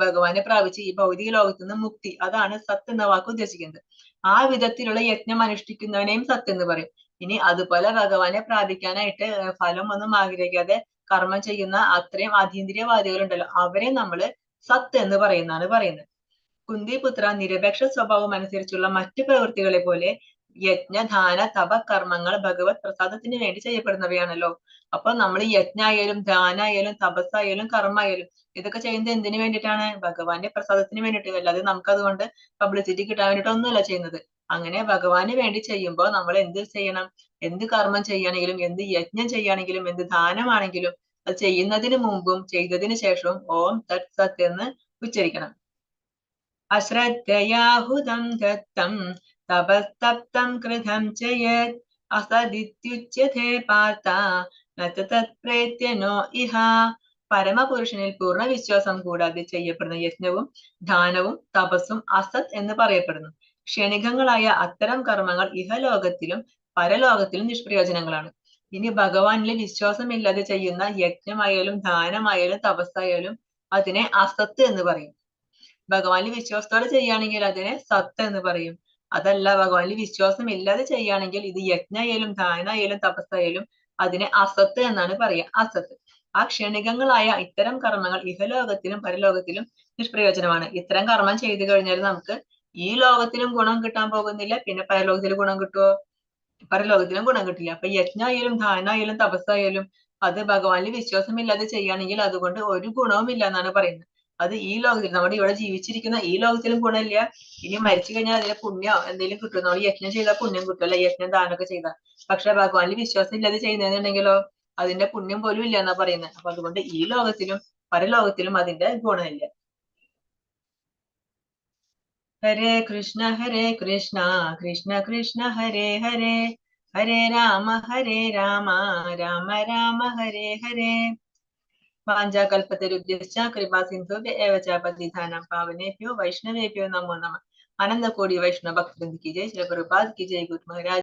ഭഗവാനെ പ്രാപിച്ച് ഈ ഭൗതിക ലോകത്ത് നിന്ന് മുക്തി, അതാണ് സത്ത് എന്ന വാക്ക് ഉദ്ദേശിക്കുന്നത്. ആ വിധത്തിലുള്ള യജ്ഞം അനുഷ്ഠിക്കുന്നവനെയും സത്ത് എന്ന് പറയും. ഇനി അതുപോലെ ഭഗവാനെ പ്രാപിക്കാനായിട്ട് ഫലം ഒന്നും ആഗ്രഹിക്കാതെ കർമ്മം ചെയ്യുന്ന അത്രയും അതീന്ദ്രിയവാദികളുണ്ടല്ലോ, അവരെ നമ്മൾ സത്ത് എന്ന് പറയുന്നത്. കുന്തിപുത്ര, നിരപേക്ഷ സ്വഭാവം അനുസരിച്ചുള്ള മറ്റു പ്രവൃത്തികളെ പോലെ യജ്ഞദാന തപ കർമ്മങ്ങൾ ഭഗവത് പ്രസാദത്തിന് വേണ്ടി ചെയ്യപ്പെടുന്നവയാണല്ലോ. അപ്പൊ നമ്മൾ യജ്ഞായാലും ദാനായാലും തപസ്സായാലും കർമ്മമായാലും ഇതൊക്കെ ചെയ്യുന്നത് എന്തിനു വേണ്ടിയിട്ടാണ്? ഭഗവാന്റെ പ്രസാദത്തിന് വേണ്ടിയിട്ട്. അല്ലാതെ നമുക്ക് അതുകൊണ്ട് പബ്ലിസിറ്റി കിട്ടാൻ വേണ്ടിയിട്ടൊന്നുമല്ല ചെയ്യുന്നത്. അങ്ങനെ ഭഗവാന് വേണ്ടി ചെയ്യുമ്പോൾ നമ്മൾ എന്ത് ചെയ്യണം? എന്ത് കർമ്മം ചെയ്യുകയാണെങ്കിലും, എന്ത് യജ്ഞം ചെയ്യുകയാണെങ്കിലും, എന്ത് ദാനമാണെങ്കിലും അത് ചെയ്യുന്നതിന് മുമ്പും ചെയ്തതിനു ശേഷവും ഓം തത് സത് എന്ന് ഉച്ചരിക്കണം. അശ്രദ്ധയാഹുതം ദത്തം തപസ്തപ്തം കൃതം ചയത് അസദിത്യുച്യതേ പാർഥ നതത്പ്രേത്യനോ ഇഹ. പരമപുരുഷനിൽ പൂർണ്ണ വിശ്വാസം കൂടാതെ ചെയ്യപ്പെടുന്ന യജ്ഞവും ദാനവും തപസ്സും അസത് എന്ന് പറയപ്പെടുന്നു. ക്ഷണികങ്ങളായ അത്തരം കർമ്മങ്ങൾ ഇഹലോകത്തിലും പരലോകത്തിലും നിഷ്പ്രയോജനങ്ങളാണ്. ഇനി ഭഗവാനിൽ വിശ്വാസമില്ലാതെ ചെയ്യുന്ന യജ്ഞമായാലും ദാനമായാലും തപസ്സായാലും അതിനെ അസത്ത് എന്ന് പറയും. ഭഗവാനിൽ വിശ്വാസത്തോടെ ചെയ്യുകയാണെങ്കിൽ അതിനെ സത്ത് എന്ന് പറയും. അതല്ല, ഭഗവാനിൽ വിശ്വാസം ഇല്ലാതെ ചെയ്യുകയാണെങ്കിൽ ഇത് യജ്ഞായാലും ദാനായാലും തപസ്സായാലും അതിനെ അസത്ത് എന്നാണ് പറയുക. അസത്ത്. ആ ക്ഷണികങ്ങളായ ഇത്തരം കർമ്മങ്ങൾ ഇഹലോകത്തിലും പരലോകത്തിലും നിഷ്പ്രയോജനമാണ്. ഇത്തരം കർമ്മം ചെയ്തു കഴിഞ്ഞാൽ നമുക്ക് ഈ ലോകത്തിലും ഗുണം കിട്ടാൻ പോകുന്നില്ല, പിന്നെ പരലോകത്തിലും ഗുണം കിട്ടുമോ? പരലോകത്തിലും ഗുണം കിട്ടില്ല. അപ്പൊ യജ്ഞായാലും ദാനായാലും തപസ്സായാലും അത് ഭഗവാനിൽ വിശ്വാസമില്ലാതെ ചെയ്യുകയാണെങ്കിൽ അതുകൊണ്ട് ഒരു ഗുണവും ഇല്ല എന്നാണ് പറയുന്നത്. അത് ഈ ലോകത്തിൽ, നമ്മുടെ ഇവിടെ ജീവിച്ചിരിക്കുന്ന ഈ ലോകത്തിലും ഗുണമില്ല. ഇനി മരിച്ചു കഴിഞ്ഞാൽ അതിന്റെ പുണ്യോ എന്തെങ്കിലും കിട്ടും. നമ്മൾ യജ്ഞം ചെയ്താൽ പുണ്യം കിട്ടുമല്ലോ, യജ്ഞം ദാനമൊക്കെ ചെയ്താൽ. പക്ഷെ ഭഗവാനിൽ വിശ്വാസം ഇല്ലാതെ ചെയ്യുന്നതെന്നുണ്ടെങ്കിലോ അതിന്റെ പുണ്യം പോലും ഇല്ല എന്നാ പറയുന്നത്. അപ്പൊ അതുകൊണ്ട് ഈ ലോകത്തിലും പരലോകത്തിലും അതിന്റെ ഗുണമില്ല. ഹരേ കൃഷ്ണ കൃഷ്ണ കൃഷ്ണ ഹരേ ഹരേ, ഹരേ രാമ രാമ രാമ ഹരേ ഹരേ. വാഞ്ചാകൽപതരുഭ്യശ്ച കൃപാ സിന്ധുഭ്യ ഏവ ച പതിതാനാം പാവനേഭ്യോ വൈഷ്ണവേഭ്യോ നമോ നമഃ. അനന്തകോടി വൈഷ്ണവ ഭക്തവൃന്ദ की जय, श्री प्रभुपाद की जय, गुरु महाराज